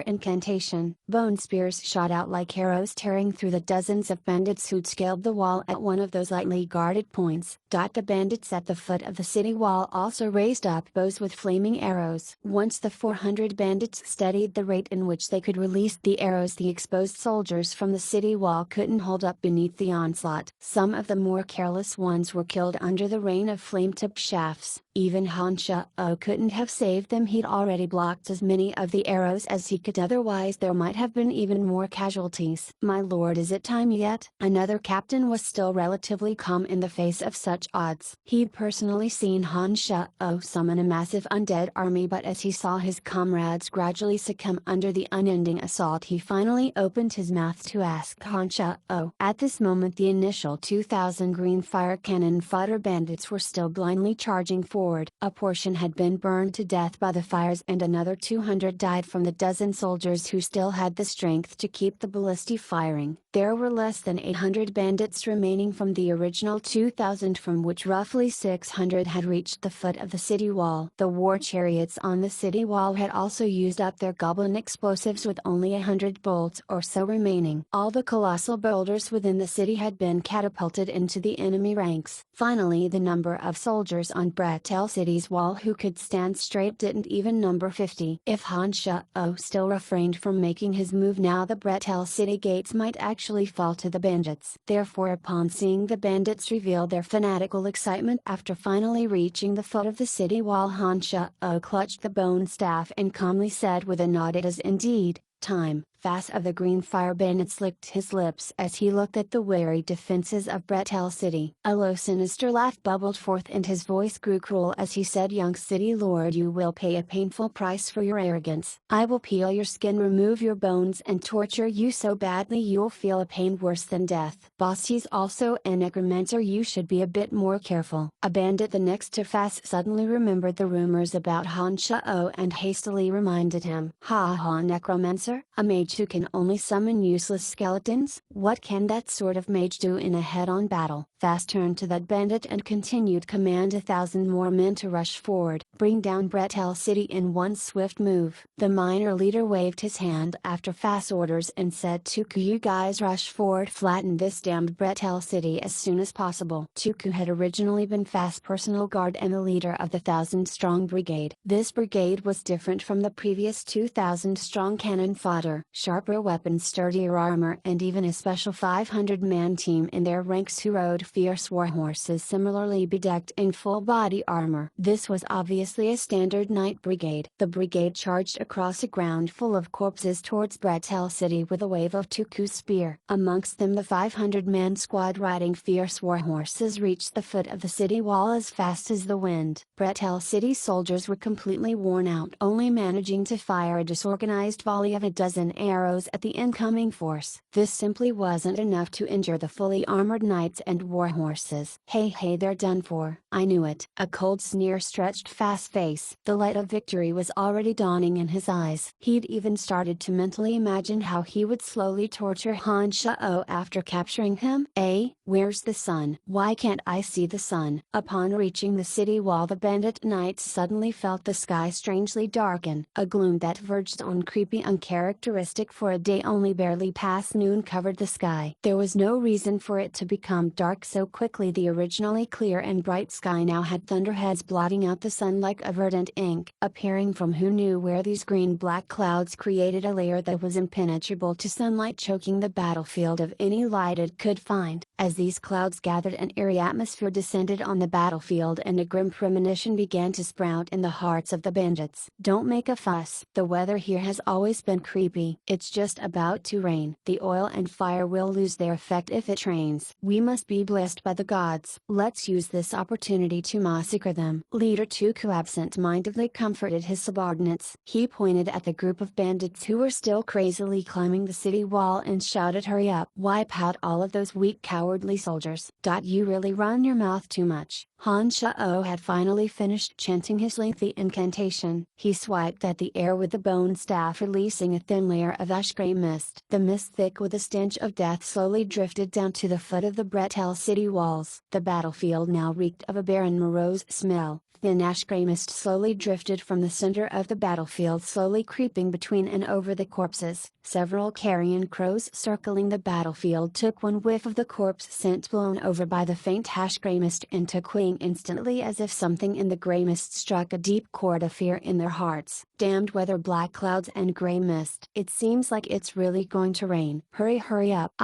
incantation. Bone spears shot out like arrows, tearing through the dozens of bandits who'd scaled the wall at one of those lightly guarded points. The bandits at the foot of the city wall also raised up bows with flaming arrows. Once the 400 bandits steadied the rate in which they could release the arrows, the exposed soldiers from the city wall couldn't hold up beneath the onslaught. Some of the more careless ones were killed under the rain of flame-tipped shafts. Even Han Shao couldn't have saved them. He'd already blocked as many of the arrows as he could, otherwise there might have been even more casualties. "My lord, is it time yet?" Another captain was still relatively calm in the face of such odds. He'd personally seen Han Shao summon a massive undead army, but as he saw his comrades gradually succumb under the unending assault, he finally opened his mouth to ask Han Shao. At this moment, the initial 2,000 green fire cannon fodder bandits were still blindly charging forward. A portion had been burned to death by the fires, and another 200 died from the dozen soldiers who still had the strength to keep the ballistae firing. There were less than 800 bandits remaining from the original 2,000, from which roughly 600 had reached the foot of the city wall. The war chariots on the city wall had also used up their goblin explosives, with only 100 bolts or so remaining. All the colossal boulders within the city had been catapulted into the enemy ranks. Finally, the number of soldiers on Bretel City's wall who could stand straight didn't even number 50. If Han Shao still refrained from making his move now, the Bretel City gates might actually fall to the bandits. Therefore, upon seeing the bandits reveal their fanatical excitement after finally reaching the foot of the city wall, Han Shao clutched the bone staff and calmly said with a nod, "It is indeed time." Fast of the green fire bandits licked his lips as he looked at the wary defenses of Bretel City. A low sinister laugh bubbled forth and his voice grew cruel as he said, "Young city lord, you will pay a painful price for your arrogance. I will peel your skin, remove your bones, and torture you so badly you'll feel a pain worse than death." "Boss, he's also a necromancer, you should be a bit more careful." A bandit the next to Fast suddenly remembered the rumors about Han Shao and hastily reminded him. "Ha ha, necromancer? A mage who can only summon useless skeletons? What can that sort of mage do in a head-on battle?" Fast turned to that bandit and continued command 1,000 more men to rush forward, bring down Bretel City in one swift move. The miner leader waved his hand after Fast's orders and said, Tuku, you guys rush forward, flatten this damned Bretel City as soon as possible. Tuku had originally been Fast's personal guard and the leader of the 1,000-strong brigade. This brigade was different from the previous 2,000-strong cannon fodder, sharper weapons, sturdier armor, and even a special 500-man team in their ranks who rode fierce warhorses similarly bedecked in full body armor. This was obviously a standard night brigade. The brigade charged across a ground full of corpses towards Bretel City with a wave of Tuku's spear. Amongst them the 500-man squad riding fierce warhorses reached the foot of the city wall as fast as the wind. Bretel City soldiers were completely worn out, only managing to fire a disorganized volley of a dozen arrows at the incoming force. This simply wasn't enough to injure the fully armored knights and warhorses. Hey, they're done for. I knew it. A cold sneer stretched Fast's face. The light of victory was already dawning in his eyes. He'd even started to mentally imagine how he would slowly torture Han Shao after capturing him. Where's the sun? Why can't I see the sun? Upon reaching the city wall, the bandit knights suddenly felt the sky strangely darken. A gloom that verged on creepy, uncharacteristic for a day only barely past noon, covered the sky. There was no reason for it to become dark so quickly. The originally clear and bright sky now had thunderheads blotting out the sun like a verdant ink. Appearing from who knew where, these green-black clouds created a layer that was impenetrable to sunlight, choking the battlefield of any light it could find. As these clouds gathered, an eerie atmosphere descended on the battlefield and a grim premonition began to sprout in the hearts of the bandits. Don't make a fuss. The weather here has always been creepy. It's just about to rain. The oil and fire will lose their effect if it rains. We must be blessed by the gods. Let's use this opportunity to massacre them. Leader Tuku absent-mindedly comforted his subordinates. He pointed at the group of bandits who were still crazily climbing the city wall and shouted, hurry up. Wipe out all of those weak, cowardly soldiers. You really run your mouth too much. Han Shao had finally finished chanting his lengthy incantation. He swiped at the air with the bone staff, releasing a thin layer of ash-gray mist. The mist, thick with a stench of death, slowly drifted down to the foot of the Bretel city walls. The battlefield now reeked of a barren, morose smell. Thin ash-gray mist slowly drifted from the center of the battlefield, slowly creeping between and over the corpses. Several carrion crows circling the battlefield took one whiff of the corpse scent blown over by the faint ash-gray mist and took wing instantly, as if something in the gray mist struck a deep chord of fear in their hearts. Damned weather, black clouds and gray mist. It seems like it's really going to rain. Hurry up.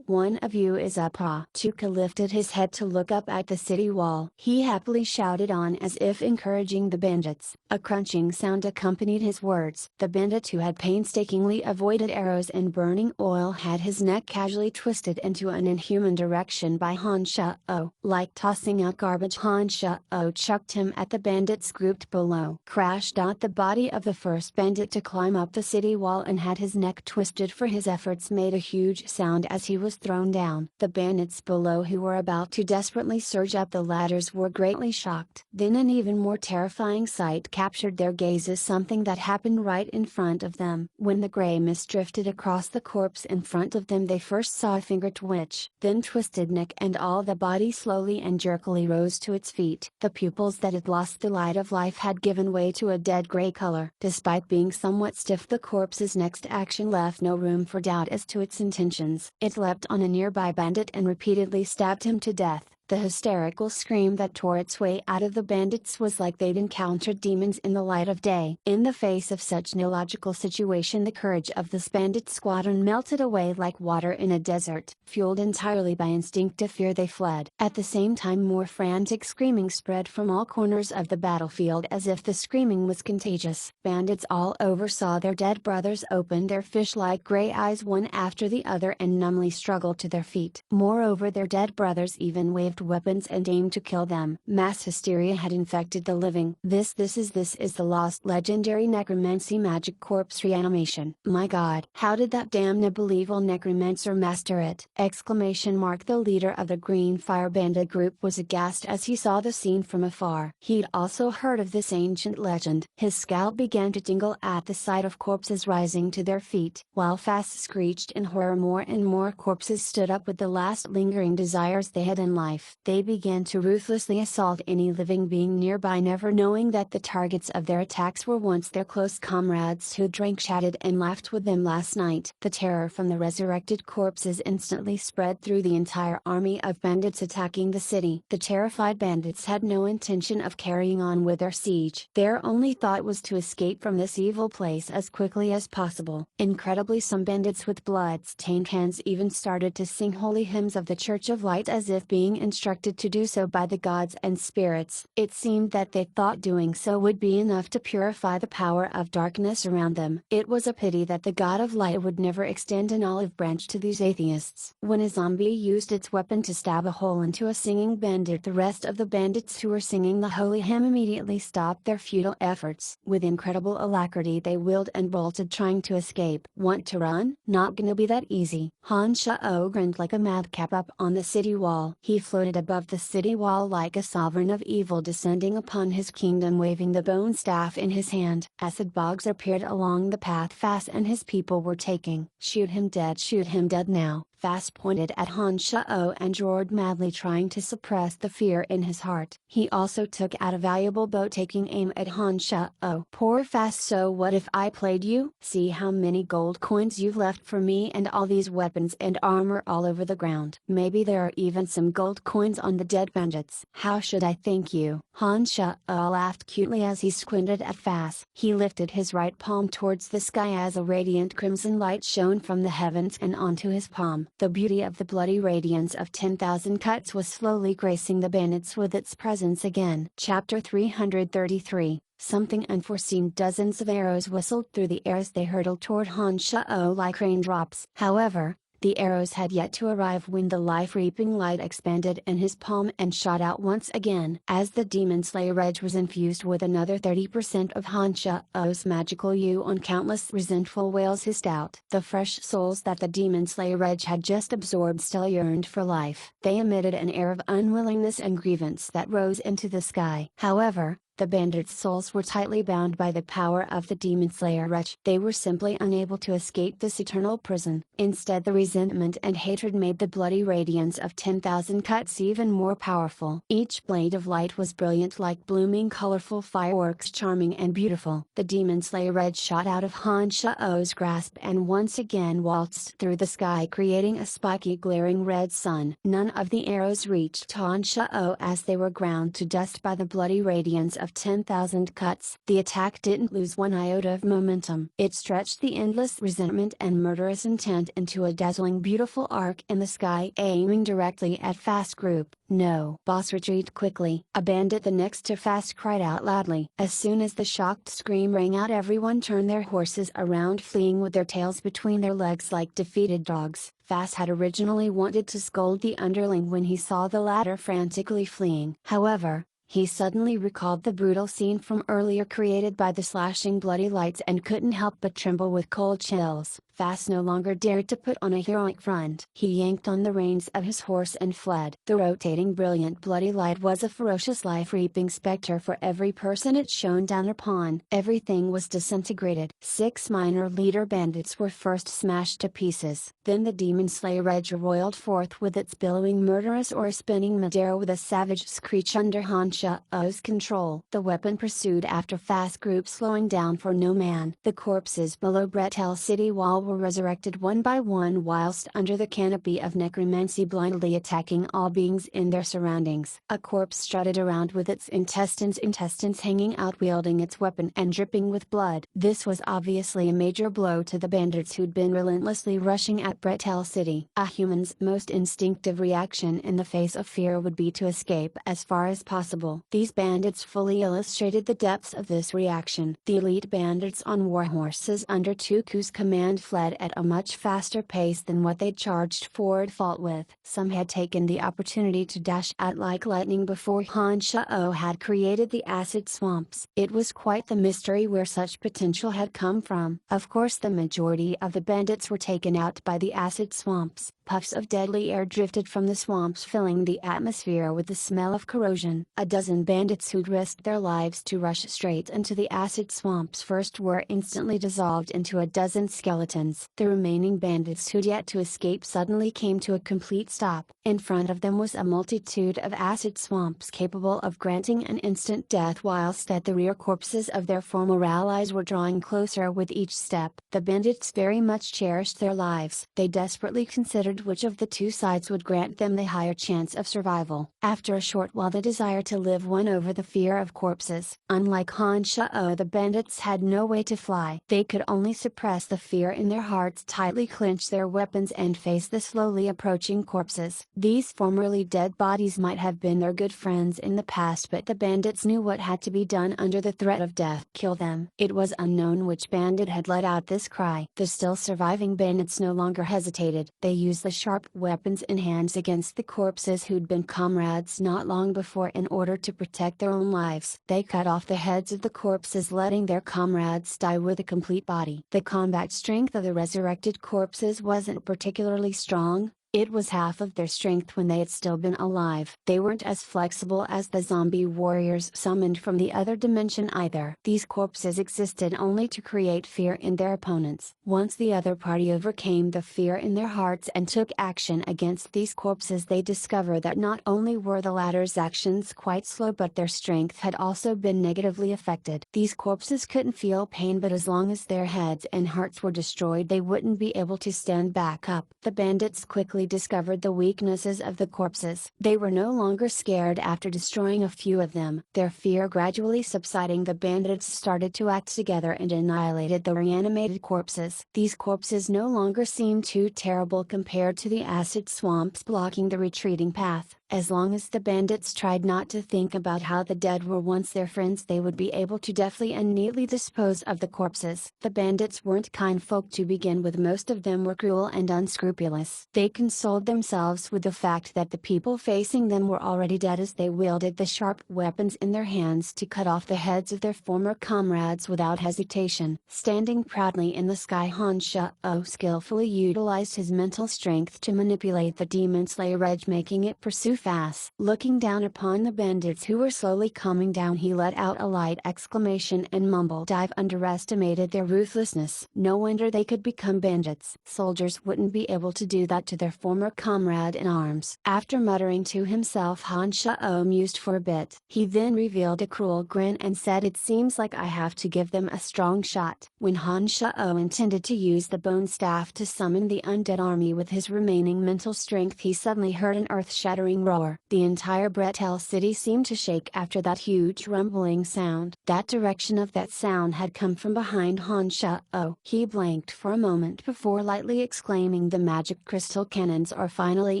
One of you is up. Tuka lifted his head to look up at the city wall. He happily shouted on as if encouraging the bandits. A crunching sound accompanied his words. The bandit who had painstakingly avoided arrows and burning oil had his neck casually twisted into an inhuman direction by Han Shao. Like tossing out garbage, Han Shao chucked him at the bandits grouped below. Crashed out the body of the first bandit to climb up the city wall and had his neck twisted, for his efforts made a huge sound as he was thrown down. The bandits below, who were about to desperately surge up the ladders, were greatly shocked. Then an even more terrifying sight captured their gazes, something that happened right in front of them. When the gray mist drifted across the corpse in front of them, they first saw a finger twitch, then twisted neck, and all the body slowly and jerkily rose to its feet. The pupils that had lost the light of life had given way to a dead gray color. Despite being somewhat stiff, the corpse's next action left no room for doubt as to its intentions. It leapt on a nearby bandit and repeatedly stabbed him to death. The hysterical scream that tore its way out of the bandits was like they'd encountered demons in the light of day. In the face of such an illogical situation, the courage of this bandit squadron melted away like water in a desert. Fueled entirely by instinctive fear, they fled. At the same time, more frantic screaming spread from all corners of the battlefield, as if the screaming was contagious. Bandits all over saw their dead brothers open their fish-like gray eyes one after the other and numbly struggle to their feet. Moreover, their dead brothers even waved weapons and aimed to kill them. Mass hysteria had infected the living. This is the lost legendary necromancy magic, corpse reanimation. My god, how did that damnable evil necromancer master it? Exclamation mark. The leader of the Green Fire Bandit group was aghast as he saw the scene from afar. He'd also heard of this ancient legend. His scalp began to tingle at the sight of corpses rising to their feet. While Fast screeched in horror, more and more corpses stood up with the last lingering desires they had in life. life. They began to ruthlessly assault any living being nearby, never knowing that the targets of their attacks were once their close comrades who drank, chatted and laughed with them last night. The terror from the resurrected corpses instantly spread through the entire army of bandits attacking the city. The terrified bandits had no intention of carrying on with their siege. Their only thought was to escape from this evil place as quickly as possible. Incredibly, some bandits with blood-stained hands even started to sing holy hymns of the Church of Light, as if being instructed to do so by the gods and spirits. It seemed that they thought doing so would be enough to purify the power of darkness around them. It was a pity that the God of Light would never extend an olive branch to these atheists. When a zombie used its weapon to stab a hole into a singing bandit, the rest of the bandits who were singing the holy hymn immediately stopped their futile efforts. With incredible alacrity they wheeled and bolted, trying to escape. Want to run? Not gonna be that easy. Han Shao grinned like a madcap up on the city wall. He floated above the city wall like a sovereign of evil descending upon his kingdom, waving the bone staff in his hand. Acid bogs appeared along the path Fast and his people were taking. Shoot him dead now. Fast pointed at Han Shao and roared madly, trying to suppress the fear in his heart. He also took out a valuable bow, taking aim at Han Shao. Poor Fast, so what if I played you? See how many gold coins you've left for me, and all these weapons and armor all over the ground. Maybe there are even some gold coins on the dead bandits. How should I thank you? Han Shao laughed cutely as he squinted at Fast. He lifted his right palm towards the sky as a radiant crimson light shone from the heavens and onto his palm. The beauty of the bloody radiance of 10,000 cuts was slowly gracing the bandits with its presence again. Chapter 333. Something unforeseen. Dozens of arrows whistled through the air as they hurtled toward Han Shao like raindrops. However, the arrows had yet to arrive when the life-reaping light expanded in his palm and shot out once again. As the Demon Slayer Edge was infused with another 30% of Han Shao's magical yuan, countless resentful wails hissed out. The fresh souls that the Demon Slayer Edge had just absorbed still yearned for life. They emitted an air of unwillingness and grievance that rose into the sky. However, the bandits' souls were tightly bound by the power of the Demon Slayer Edge. They were simply unable to escape this eternal prison. Instead, the resentment and hatred made the bloody radiance of 10,000 cuts even more powerful. Each blade of light was brilliant like blooming colorful fireworks, charming and beautiful. The Demon Slayer Edge shot out of Han Shao's grasp and once again waltzed through the sky, creating a spiky glaring red sun. None of the arrows reached Han Shao as they were ground to dust by the bloody radiance of 10,000 cuts. The attack didn't lose one iota of momentum. It stretched the endless resentment and murderous intent into a dazzling beautiful arc in the sky, aiming directly at Fast Group. No. Boss, retreat quickly. A bandit the next to Fast cried out loudly. As soon as the shocked scream rang out, everyone turned their horses around, fleeing with their tails between their legs like defeated dogs. Fast had originally wanted to scold the underling when he saw the latter frantically fleeing. However, he suddenly recalled the brutal scene from earlier created by the slashing bloody lights and couldn't help but tremble with cold chills. Fast no longer dared to put on a heroic front. He yanked on the reins of his horse and fled. The rotating brilliant bloody light was a ferocious life-reaping specter for every person it shone down upon. Everything was disintegrated. 6 minor leader bandits were first smashed to pieces. Then the Demon Slayer Edge roiled forth with its billowing murderous or spinning midair with a savage screech under Han Shao's control. The weapon pursued after Fast Group, slowing down for no man. The corpses below Bretel City Wall were resurrected one by one, whilst under the canopy of necromancy blindly attacking all beings in their surroundings. A corpse strutted around with its intestines hanging out, wielding its weapon and dripping with blood. This was obviously a major blow to the bandits who'd been relentlessly rushing at Bretel City. A human's most instinctive reaction in the face of fear would be to escape as far as possible. These bandits fully illustrated the depths of this reaction. The elite bandits on war horses under Tuku's command fled at a much faster pace than what they'd charged forward fought with. Some had taken the opportunity to dash out like lightning before Han Shao had created the acid swamps. It was quite the mystery where such potential had come from. Of course, the majority of the bandits were taken out by the acid swamps. Puffs of deadly air drifted from the swamps, filling the atmosphere with the smell of corrosion. A dozen bandits who'd risked their lives to rush straight into the acid swamps first were instantly dissolved into a dozen skeletons. The remaining bandits who'd yet to escape suddenly came to a complete stop. In front of them was a multitude of acid swamps capable of granting an instant death, whilst at the rear corpses of their former allies were drawing closer with each step. The bandits very much cherished their lives. They desperately considered which of the two sides would grant them the higher chance of survival. After a short while the desire to live won over the fear of corpses. Unlike Han Shao, the bandits had no way to fly. They could only suppress the fear in their hearts, tightly clench their weapons and face the slowly approaching corpses. These formerly dead bodies might have been their good friends in the past, but the bandits knew what had to be done under the threat of death. Kill them. It was unknown which bandit had let out this cry. The still surviving bandits no longer hesitated. They used the sharp weapons in hands against the corpses who'd been comrades not long before in order to protect their own lives. They cut off the heads of the corpses, letting their comrades die with a complete body. The combat strength of the resurrected corpses wasn't particularly strong. It was half of their strength when they had still been alive. They weren't as flexible as the zombie warriors summoned from the other dimension either. These corpses existed only to create fear in their opponents. Once the other party overcame the fear in their hearts and took action against these corpses, they discovered that not only were the latter's actions quite slow, but their strength had also been negatively affected. These corpses couldn't feel pain, but as long as their heads and hearts were destroyed, they wouldn't be able to stand back up. The bandits quickly discovered the weaknesses of the corpses. They were no longer scared after destroying a few of them. Their fear gradually subsiding, the bandits started to act together and annihilated the reanimated corpses. These corpses no longer seemed too terrible compared to the acid swamps blocking the retreating path. As long as the bandits tried not to think about how the dead were once their friends, they would be able to deftly and neatly dispose of the corpses. The bandits weren't kind folk to begin with. Most of them were cruel and unscrupulous. They consoled themselves with the fact that the people facing them were already dead, as they wielded the sharp weapons in their hands to cut off the heads of their former comrades without hesitation. Standing proudly in the sky, Han Shao skillfully utilized his mental strength to manipulate the demon slayer edge, making it pursue fast. Looking down upon the bandits who were slowly coming down, he let out a light exclamation and mumbled, "I've underestimated their ruthlessness. No wonder they could become bandits. Soldiers wouldn't be able to do that to their former comrade in arms." After muttering to himself, Han Shao mused for a bit. He then revealed a cruel grin and said, "It seems like I have to give them a strong shot." When Han Shao intended to use the bone staff to summon the undead army with his remaining mental strength, he suddenly heard an earth-shattering roar. The entire Bretel city seemed to shake after that huge rumbling sound. That direction of that sound had come from behind Han Shao. He blanked for a moment before lightly exclaiming, "The magic crystal cannons are finally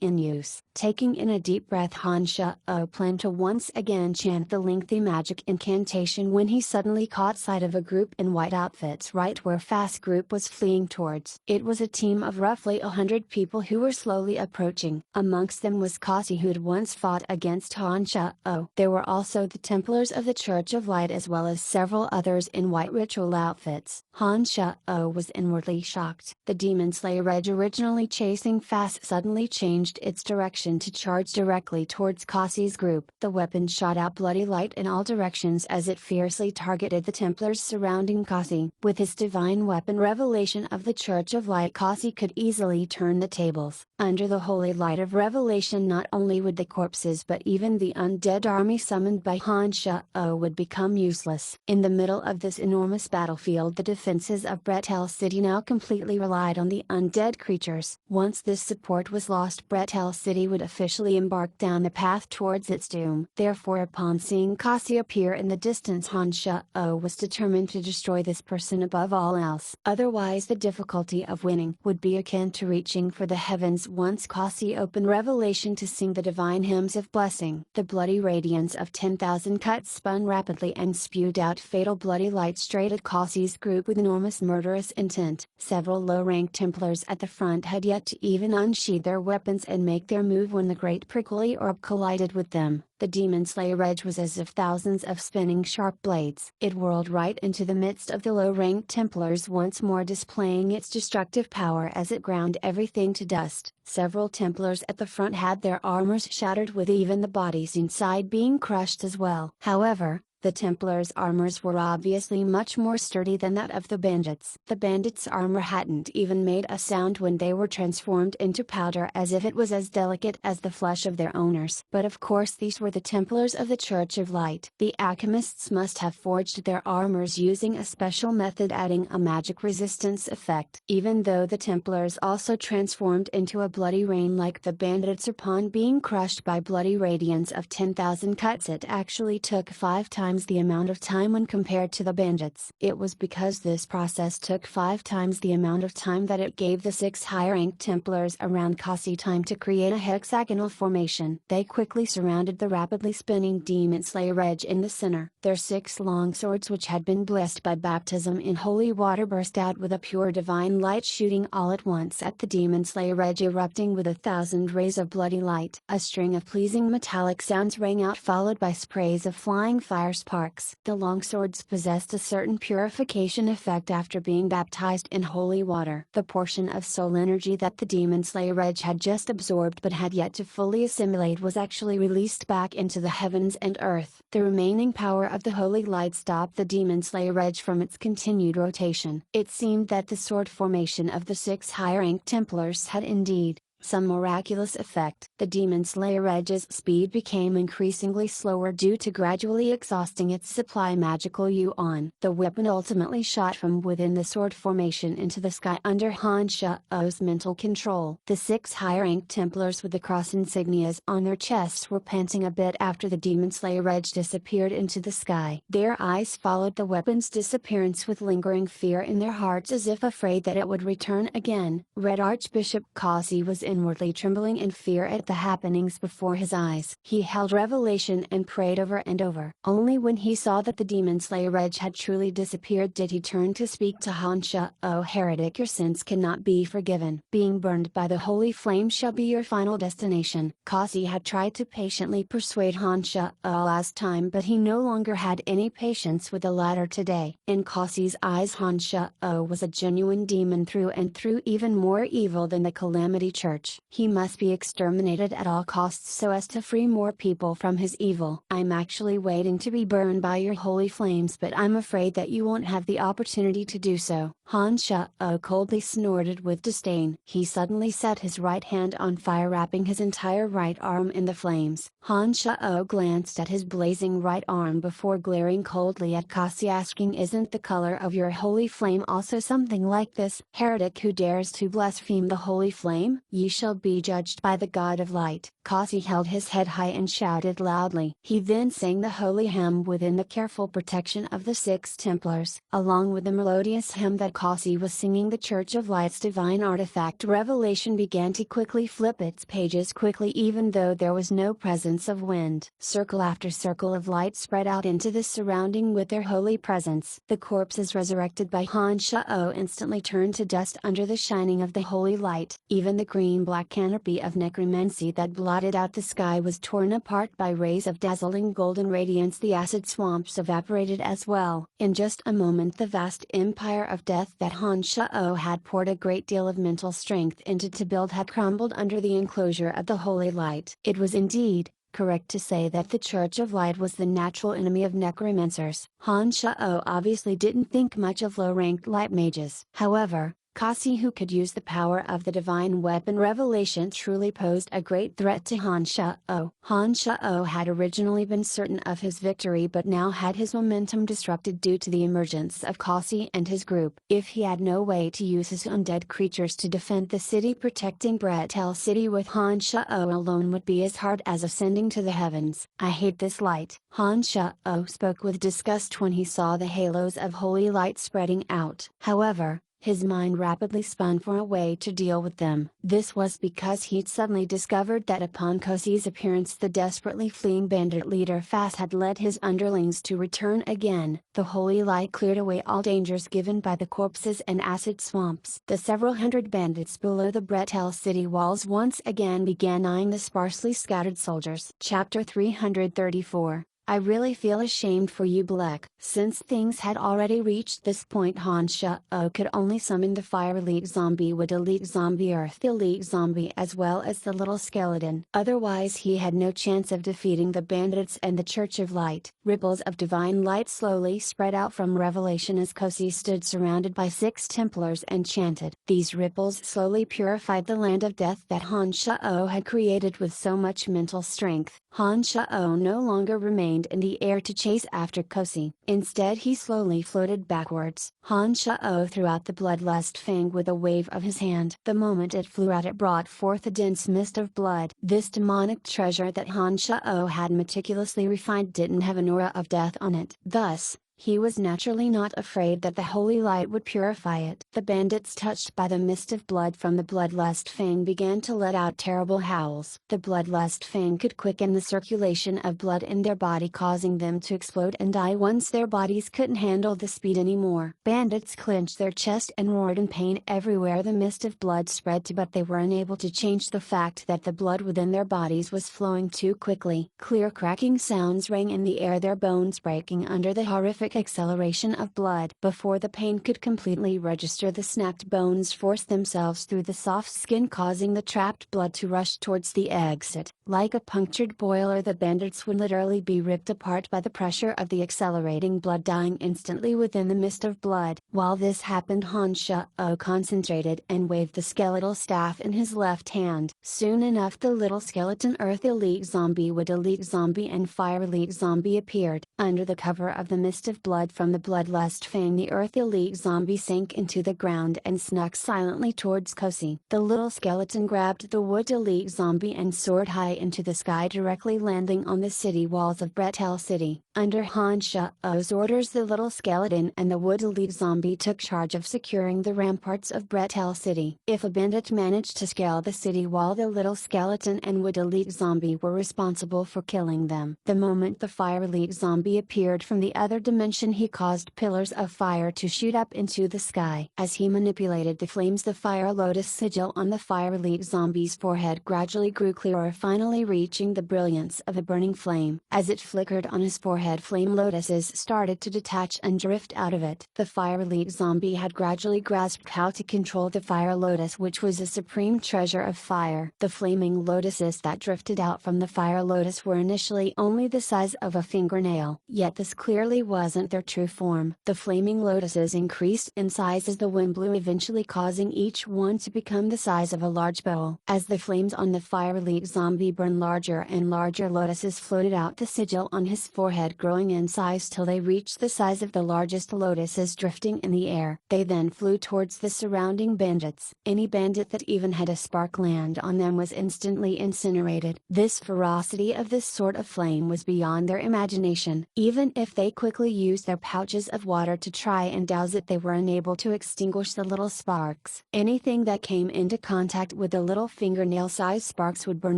in use." Taking in a deep breath, Han Shao planned to once again chant the lengthy magic incantation when he suddenly caught sight of a group in white outfits right where Fast Group was fleeing towards. It was a team of roughly 100 people who were slowly approaching. Amongst them was Kasi, who'd once fought against Han Shao. There were also the Templars of the Church of Light, as well as several others in white ritual outfits. Han Shao was inwardly shocked. The Demon Slayer edge, originally chasing Fast, suddenly changed its direction to charge directly towards Kasi's group. The weapon shot out bloody light in all directions as it fiercely targeted the Templars surrounding Kasi. With his divine weapon Revelation of the Church of Light, Kasi could easily turn the tables. Under the holy light of Revelation, not only would the corpses but even the undead army summoned by Han Shao would become useless. In the middle of this enormous battlefield, the defenses of Bretel City now completely relied on the undead creatures. Once this support was lost, Bretel City would officially embark down the path towards its doom. Therefore, upon seeing Kasi appear in the distance, Han Shao was determined to destroy this person above all else. Otherwise, the difficulty of winning would be akin to reaching for the heavens. Once Kasi opened Revelation to sing the divine hymns of blessing, the bloody radiance of 10,000 cuts spun rapidly and spewed out fatal bloody light straight at Kasi's group with enormous murderous intent. Several low-ranked Templars at the front had yet to even unsheathe their weapons and make their move when the great prickly orb collided with them. The demon slayer edge was as if thousands of spinning sharp blades. It whirled right into the midst of the low-ranked Templars, once more displaying its destructive power as it ground everything to dust. Several Templars at the front had their armors shattered, with even the bodies inside being crushed as well. However, the Templars' armors were obviously much more sturdy than that of the bandits. The bandits' armor hadn't even made a sound when they were transformed into powder, as if it was as delicate as the flesh of their owners. But of course these were the Templars of the Church of Light. The alchemists must have forged their armors using a special method, adding a magic resistance effect. Even though the Templars also transformed into a bloody rain like the bandits upon being crushed by bloody radiance of 10,000 cuts, it actually took 5 times the amount of time when compared to the bandits. It was because this process took 5 times the amount of time that it gave the 6 high-ranked Templars around Kasi time to create a hexagonal formation. They quickly surrounded the rapidly spinning demon slayer edge in the center. Their 6 long swords, which had been blessed by baptism in holy water, burst out with a pure divine light, shooting all at once at the demon slayer edge, erupting with 1,000 rays of bloody light. A string of pleasing metallic sounds rang out, followed by sprays of flying fire sparks. The longswords possessed a certain purification effect after being baptized in holy water. The portion of soul energy that the demon slayer edge had just absorbed but had yet to fully assimilate was actually released back into the heavens and earth. The remaining power of the holy light stopped the demon slayer edge from its continued rotation. It seemed that the sword formation of the 6 high-ranked Templars had indeed some miraculous effect. The demon slayer edge's speed became increasingly slower due to gradually exhausting its supply magical yuan. The weapon ultimately shot from within the sword formation into the sky under Han Sha'o's mental control. The 6 high-ranked Templars with the cross insignias on their chests were panting a bit after the demon slayer edge disappeared into the sky. Their eyes followed the weapon's disappearance with lingering fear in their hearts, as if afraid that it would return again. Red Archbishop Kasi was inwardly trembling in fear at the happenings before his eyes. He held revelation and prayed over and over. Only when he saw that the demon slayer edge had truly disappeared did he turn to speak to Han Sha'o. Heretic, your sins cannot be forgiven. Being burned by the holy flame shall be your final destination. Kasi had tried to patiently persuade Han Sha'o last time, but he no longer had any patience with the latter today. In Kasi's eyes, Han Sha'o was a genuine demon through and through, even more evil than the Calamity Church. He must be exterminated at all costs so as to free more people from his evil. I'm actually waiting to be burned by your holy flames, but I'm afraid that you won't have the opportunity to do so. Han Sha'o coldly snorted with disdain. He suddenly set his right hand on fire, wrapping his entire right arm in the flames. Han Sha'o glanced at his blazing right arm before glaring coldly at Kasi, asking, "Isn't the color of your holy flame also something like this? Heretic who dares to blaspheme the holy flame, ye shall be judged by the God of Light." Kasi held his head high and shouted loudly. He then sang the holy hymn within the careful protection of the 6 Templars. Along with the melodious hymn that Kasi was singing, the Church of Light's divine artifact Revelation began to quickly flip its pages quickly, even though there was no presence of wind. Circle after circle of light spread out into the surrounding with their holy presence. The corpses resurrected by Han Sha'o instantly turned to dust under the shining of the holy light. Even the green-black canopy of necromancy that blotted out the sky was torn apart by rays of dazzling golden radiance. The acid swamps evaporated as well. In just a moment the vast empire of death that Han Sha'o had poured a great deal of mental strength into to build had crumbled under the enclosure of the holy light. It was indeed correct to say that the Church of Light was the natural enemy of necromancers. Han Sha'o obviously didn't think much of low-ranked light mages. However, Kasi, who could use the power of the divine weapon Revelation, truly posed a great threat to Han Sha'o. Han Sha'o had originally been certain of his victory, but now had his momentum disrupted due to the emergence of Kasi and his group. If he had no way to use his undead creatures to defend the city, protecting Bretel City with Han Sha'o alone would be as hard as ascending to the heavens. "I hate this light." Han Sha'o spoke with disgust when he saw the halos of holy light spreading out. However, His mind rapidly spun for a way to deal with them. This was because he'd suddenly discovered that upon Kosi's appearance the desperately fleeing bandit leader Fast had led his underlings to return again. The holy light cleared away all dangers given by the corpses and acid swamps. The several hundred bandits below the Bretel city walls once again began eyeing the sparsely scattered soldiers. Chapter 334. I really feel ashamed for you, Black. Since things had already reached this point, Han Shao could only summon the Fire Elite Zombie, Wood Elite Zombie, Earth Elite Zombie, as well as the little skeleton. Otherwise he had no chance of defeating the bandits and the Church of Light. Ripples of divine light slowly spread out from Revelation as Kosi stood surrounded by 6 Templars and chanted. These ripples slowly purified the land of death that Han Shao had created with so much mental strength. Han Shao no longer remained in the air to chase after Kosi. Instead he slowly floated backwards. Han Shao threw out the bloodlust fang with a wave of his hand. The moment it flew out, it brought forth a dense mist of blood. This demonic treasure that Han Shao had meticulously refined didn't have an aura of death on it. Thus, he was naturally not afraid that the holy light would purify it. The bandits, touched by the mist of blood from the bloodlust fang, began to let out terrible howls. The bloodlust fang could quicken the circulation of blood in their body, causing them to explode and die once their bodies couldn't handle the speed anymore. Bandits clenched their chest and roared in pain everywhere the mist of blood spread to, but they were unable to change the fact that the blood within their bodies was flowing too quickly. Clear cracking sounds rang in the air, their bones breaking under the horrific acceleration of blood. Before the pain could completely register, the snapped bones forced themselves through the soft skin, causing the trapped blood to rush towards the exit. Like a punctured boiler, the bandits would literally be ripped apart by the pressure of the accelerating blood, dying instantly within the mist of blood. While this happened, Han Shao concentrated and waved the skeletal staff in his left hand. Soon enough the little skeleton Earth Elite Zombie, Wood Elite Zombie and Fire Elite Zombie appeared. Under the cover of the mist of blood from the bloodlust fang, the Earth Elite Zombie sank into the ground and snuck silently towards Kosi. The little skeleton grabbed the Wood Elite Zombie and soared high into the sky, directly landing on the city walls of Bretel City. Under Han Shao's orders, the little skeleton and the Wood Elite Zombie took charge of securing the ramparts of Bretel City. If a bandit managed to scale the city wall, the little skeleton and Wood Elite Zombie were responsible for killing them. The moment the Fire Elite Zombie appeared from the other dimension, he caused pillars of fire to shoot up into the sky. As he manipulated the flames, the fire lotus sigil on the Fire Elite Zombie's forehead gradually grew clearer, finally reaching the brilliance of a burning flame. As it flickered on his forehead, flame lotuses started to detach and drift out of it. The Fire Elite Zombie had gradually grasped how to control the fire lotus, which was a supreme treasure of fire. The flaming lotuses that drifted out from the fire lotus were initially only the size of a fingernail, yet this clearly wasn't their true form. The flaming lotuses increased in size as the wind blew, eventually causing each one to become the size of a large bowl. As the flames on the Fire Elite Zombie burned, larger and larger lotuses floated out the sigil on his forehead, growing in size till they reached the size of the largest lotuses drifting in the air. They then flew towards the surrounding bandits. Any bandit that even had a spark land on them was instantly incinerated. This ferocity of this sort of flame was beyond their imagination. Even if they quickly used their pouches of water to try and douse it, they were unable to extinguish the little sparks. Anything that came into contact with the little fingernail-sized sparks would burn,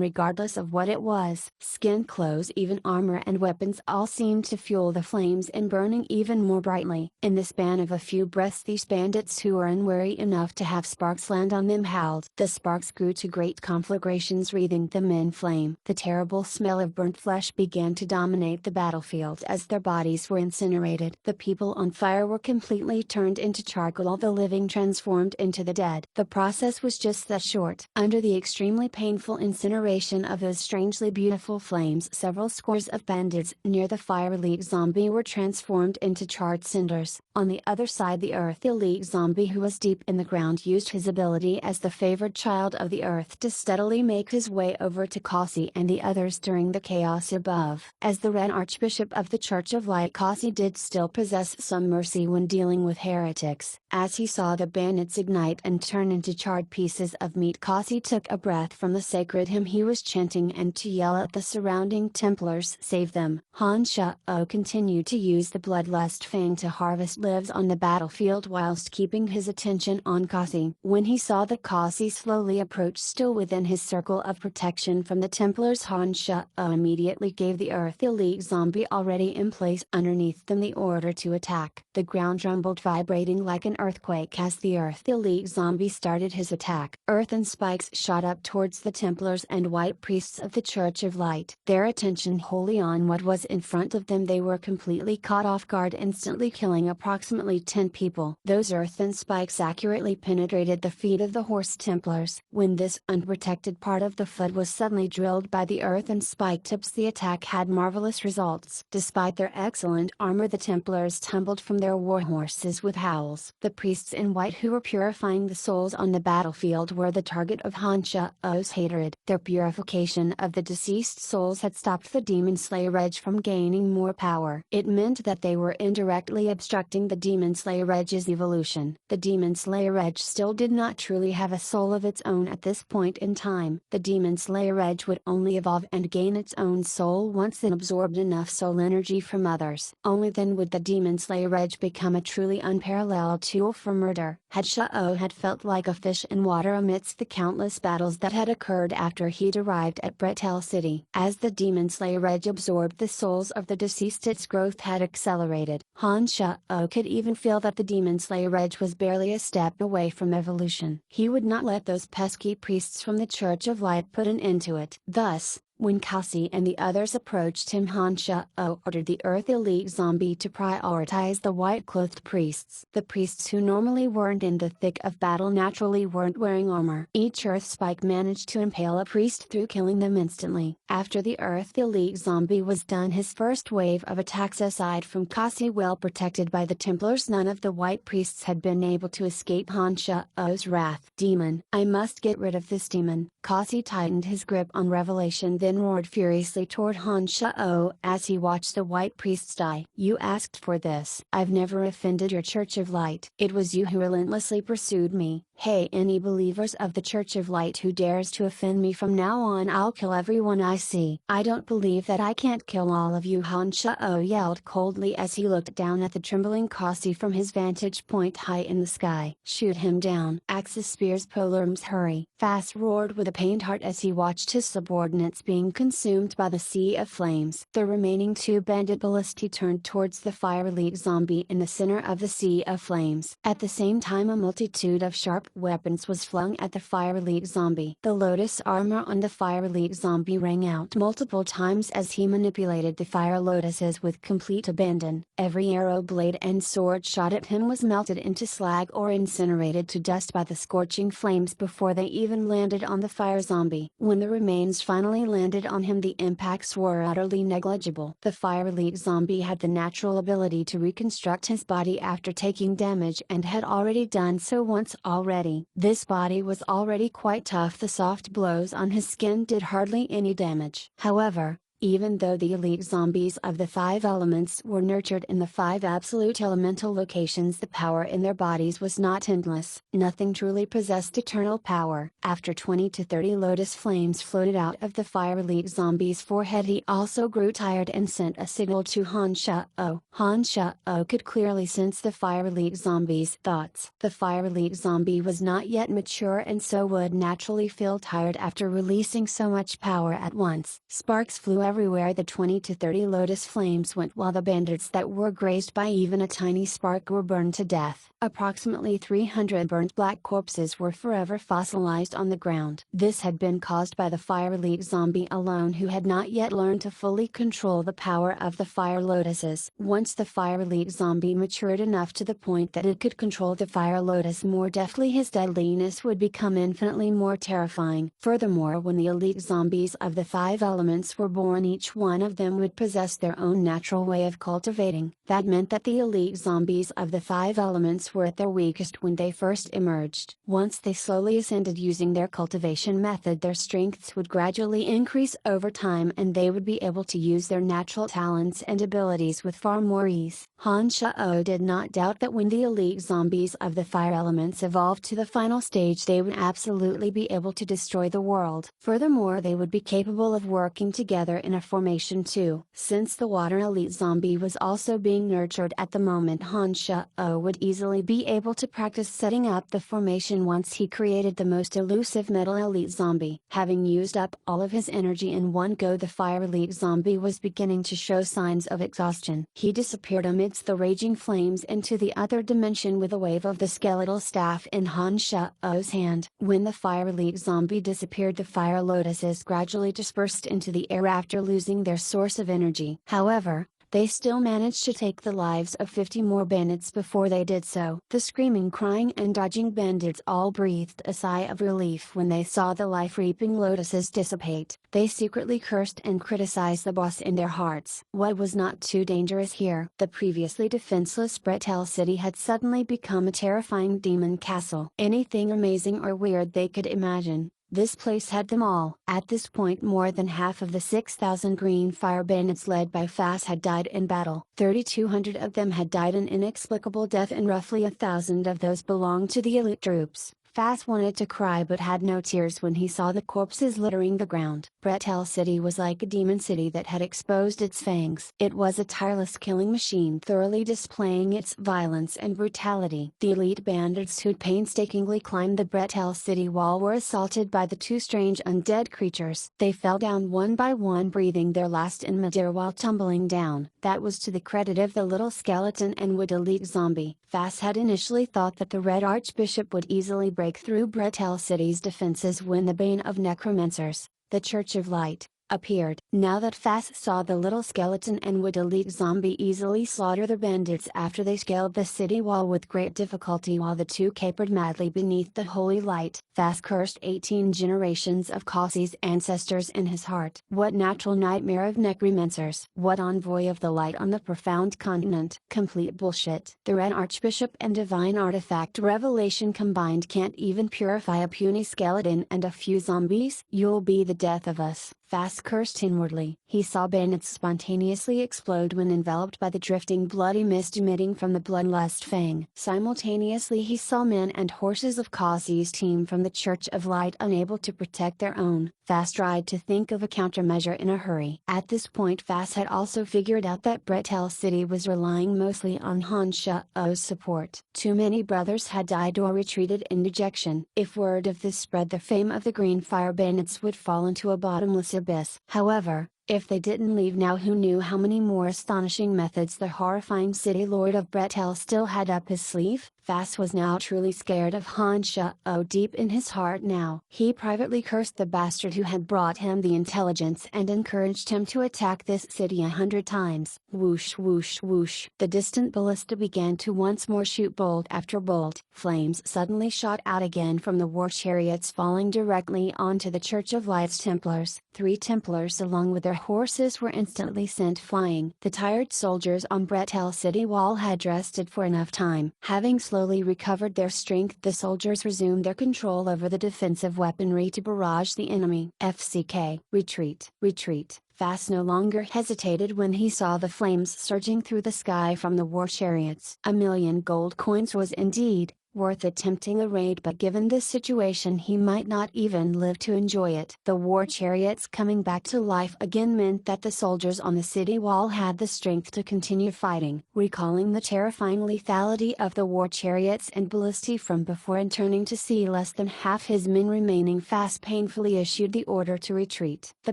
regardless of what it was. Skin, clothes, even armor and weapons all seemed to fuel the flames and burning even more brightly. In the span of a few breaths, these bandits who were unwary enough to have sparks land on them howled. The sparks grew to great conflagrations, wreathing them in flame. The terrible smell of burnt flesh began to dominate the battlefield as their bodies were incinerated. The people on fire were completely turned into charcoal, all the living transformed into the dead. The process was just that short. Under the extremely painful incineration of those strangely beautiful flames, several scores of bandits near the Fire Elite Zombie were transformed into charred cinders. On the other side, the Earth Elite Zombie, who was deep in the ground, used his ability as the favored child of the earth to steadily make his way over to Kosi and the others during the chaos above. As the Red Archbishop of the Church of Light, Kosi did still possess some mercy when dealing with heretics. As he saw the bandits ignite and turn into charred pieces of meat, Kasi took a breath from the sacred hymn he was chanting and to yell at the surrounding Templars, "Save them!" Han Shao continued to use the bloodlust fang to harvest lives on the battlefield whilst keeping his attention on Kasi. When he saw the Kasi slowly approach still within his circle of protection from the Templars, Han Shao immediately gave the Earth Elite zombie already in place underneath them the order to attack. The ground rumbled, vibrating like an earthquake as the Earth Elite zombie started his attack. Earthen spikes shot up towards the Templars and White Priests of the Church of Light. Their attention wholly on what was in front of them, they were completely caught off guard, instantly killing approximately 10 people. Those earthen spikes accurately penetrated the feet of the Horse Templars. When this unprotected part of the foot was suddenly drilled by the earthen spike tips, the attack had marvelous results. Despite their excellent armor, the Templars tumbled from their warhorses with howls. The priests in white who were purifying the souls on the battlefield were the target of Han Shao's hatred. Their purification of the deceased souls had stopped the Demon Slayer Edge from gaining more power. It meant that they were indirectly obstructing the Demon Slayer Edge's evolution. The Demon Slayer Edge still did not truly have a soul of its own at this point in time. The Demon Slayer Edge would only evolve and gain its own soul once it absorbed enough soul energy from others. Only then would the Demon Slayer Edge become a truly unparalleled tool for murder. Shao had felt like a fish in water amidst the countless battles that had occurred after he'd arrived at Bretel City. As the Demon Slayer Edge absorbed the souls of the deceased, its growth had accelerated. Han Shao could even feel that the Demon Slayer Edge was barely a step away from evolution. He would not let those pesky priests from the Church of Light put an end to it. Thus, when Kasi and the others approached him, Han Shao ordered the Earth Elite zombie to prioritize the white-clothed priests. The priests who normally weren't in the thick of battle naturally weren't wearing armor. Each Earth spike managed to impale a priest through, killing them instantly. After the Earth Elite zombie was done, his first wave of attacks, aside from Kasi well protected by the Templars, none of the white priests had been able to escape Han Shao's wrath. "Demon, I must get rid of this demon." Kasi tightened his grip on Revelation, then roared furiously toward Han Shao as he watched the white priests die. "You asked for this. I've never offended your Church of Light. It was you who relentlessly pursued me. Hey, any believers of the Church of Light who dares to offend me, from now on I'll kill everyone I see." "I don't believe that I can't kill all of you," Han Shao yelled coldly as he looked down at the trembling Kasi from his vantage point high in the sky. "Shoot him down." Axis Spears Polarms Hurry Fast roared with a pained heart as he watched his subordinates being consumed by the sea of flames. The remaining two bandit ballistae turned towards the Fire Elite zombie in the center of the sea of flames. At the same time, a multitude of sharp weapons was flung at the Fire Elite zombie. The Lotus armor on the Fire Elite zombie rang out multiple times as he manipulated the Fire Lotuses with complete abandon. Every arrow, blade and sword shot at him was melted into slag or incinerated to dust by the scorching flames before they even landed on the fire zombie. When the remains finally landed on him, the impacts were utterly negligible. The Fire Elite zombie had the natural ability to reconstruct his body after taking damage and had already done so once already. This body was already quite tough. The soft blows on his skin did hardly any damage. However, even though the elite zombies of the 5 elements were nurtured in the 5 absolute elemental locations, the power in their bodies was not endless. Nothing truly possessed eternal power. After 20 to 30 lotus flames floated out of the Fire Elite zombie's forehead, he also grew tired and sent a signal to Han Shao. Han Shao could clearly sense the Fire Elite zombie's thoughts. The Fire Elite zombie was not yet mature and so would naturally feel tired after releasing so much power at once. Sparks flew everywhere. The 20 to 30 lotus flames went while the bandits that were grazed by even a tiny spark were burned to death. Approximately 300 burnt black corpses were forever fossilized on the ground. This had been caused by the Fire Elite zombie alone, who had not yet learned to fully control the power of the Fire Lotuses. Once the Fire Elite zombie matured enough to the point that it could control the Fire Lotus more deftly, his deadliness would become infinitely more terrifying. Furthermore, when the elite zombies of the 5 elements were born, when each one of them would possess their own natural way of cultivating. That meant that the elite zombies of the 5 elements were at their weakest when they first emerged. Once they slowly ascended using their cultivation method, their strengths would gradually increase over time and they would be able to use their natural talents and abilities with far more ease. Han Shao did not doubt that when the elite zombies of the fire elements evolved to the final stage, they would absolutely be able to destroy the world. Furthermore, they would be capable of working together in a formation too. Since the water elite zombie was also being nurtured at the moment, Han Shao would easily be able to practice setting up the formation once he created the most elusive metal elite zombie. Having used up all of his energy in one go, the fire elite zombie was beginning to show signs of exhaustion. He disappeared amidst the raging flames into the other dimension with a wave of the skeletal staff in Han Shao's hand. When the fire elite zombie disappeared, the fire lotuses gradually dispersed into the air after losing their source of energy. However, they still managed to take the lives of 50 more bandits before they did so. The screaming, crying and dodging bandits all breathed a sigh of relief when they saw the life-reaping lotuses dissipate. They secretly cursed and criticized the boss in their hearts. What was not too dangerous here? The previously defenseless Bretel city had suddenly become a terrifying demon castle. Anything amazing or weird they could imagine, this place had them all. At this point, more than half of the 6,000 green fire bandits led by Fast had died in battle. 3,200 of them had died an inexplicable death and roughly 1,000 of those belonged to the elite troops. Fast wanted to cry but had no tears when he saw the corpses littering the ground. Bretel City was like a demon city that had exposed its fangs. It was a tireless killing machine, thoroughly displaying its violence and brutality. The elite bandits who'd painstakingly climbed the Bretel City wall were assaulted by the 2 strange undead creatures. They fell down one by one, breathing their last in midair while tumbling down. That was to the credit of the little skeleton and wood elite zombie. Fast had initially thought that the Red Archbishop would easily break through Bretel City's defenses when the Bane of Necromancers, the Church of Light, appeared. Now that Fast saw the little skeleton and wood elite zombie easily slaughter the bandits after they scaled the city wall with great difficulty while the 2 capered madly beneath the holy light, Fast cursed 18 generations of Kasi's ancestors in his heart. What natural nightmare of necromancers! What envoy of the light on the profound continent! Complete bullshit. The Red Archbishop and Divine Artifact Revelation combined can't even purify a puny skeleton and a few zombies. You'll be the death of us. Fast cursed inwardly. He saw bandits spontaneously explode when enveloped by the drifting bloody mist emitting from the Bloodlust Fang. Simultaneously he saw men and horses of Kasi's team from the Church of Light unable to protect their own. Fast tried to think of a countermeasure in a hurry. At this point Fast had also figured out that Bretel City was relying mostly on Han Shao's support. Too many brothers had died or retreated in dejection. If word of this spread, the fame of the Green Fire Bandits would fall into a bottomless abyss. However, if they didn't leave now, who knew how many more astonishing methods the horrifying city lord of Bretel still had up his sleeve? Fast was now truly scared of Han Shao deep in his heart now. He privately cursed the bastard who had brought him the intelligence and encouraged him to attack this city 100 times. Whoosh whoosh whoosh. The distant ballista began to once more shoot bolt after bolt. Flames suddenly shot out again from the war chariots, falling directly onto the Church of Light's Templars. 3 Templars along with their horses were instantly sent flying. The tired soldiers on Bretel City wall had rested for enough time. Having slowly recovered their strength, the soldiers resumed their control over the defensive weaponry to barrage the enemy. FCK. Retreat. Retreat. Fast no longer hesitated when he saw the flames surging through the sky from the war chariots. 1,000,000 gold coins was indeed worth attempting a raid, but given this situation he might not even live to enjoy it. The war chariots coming back to life again meant that the soldiers on the city wall had the strength to continue fighting. Recalling the terrifying lethality of the war chariots and ballistae from before and turning to see less than half his men remaining, Fast painfully issued the order to retreat. The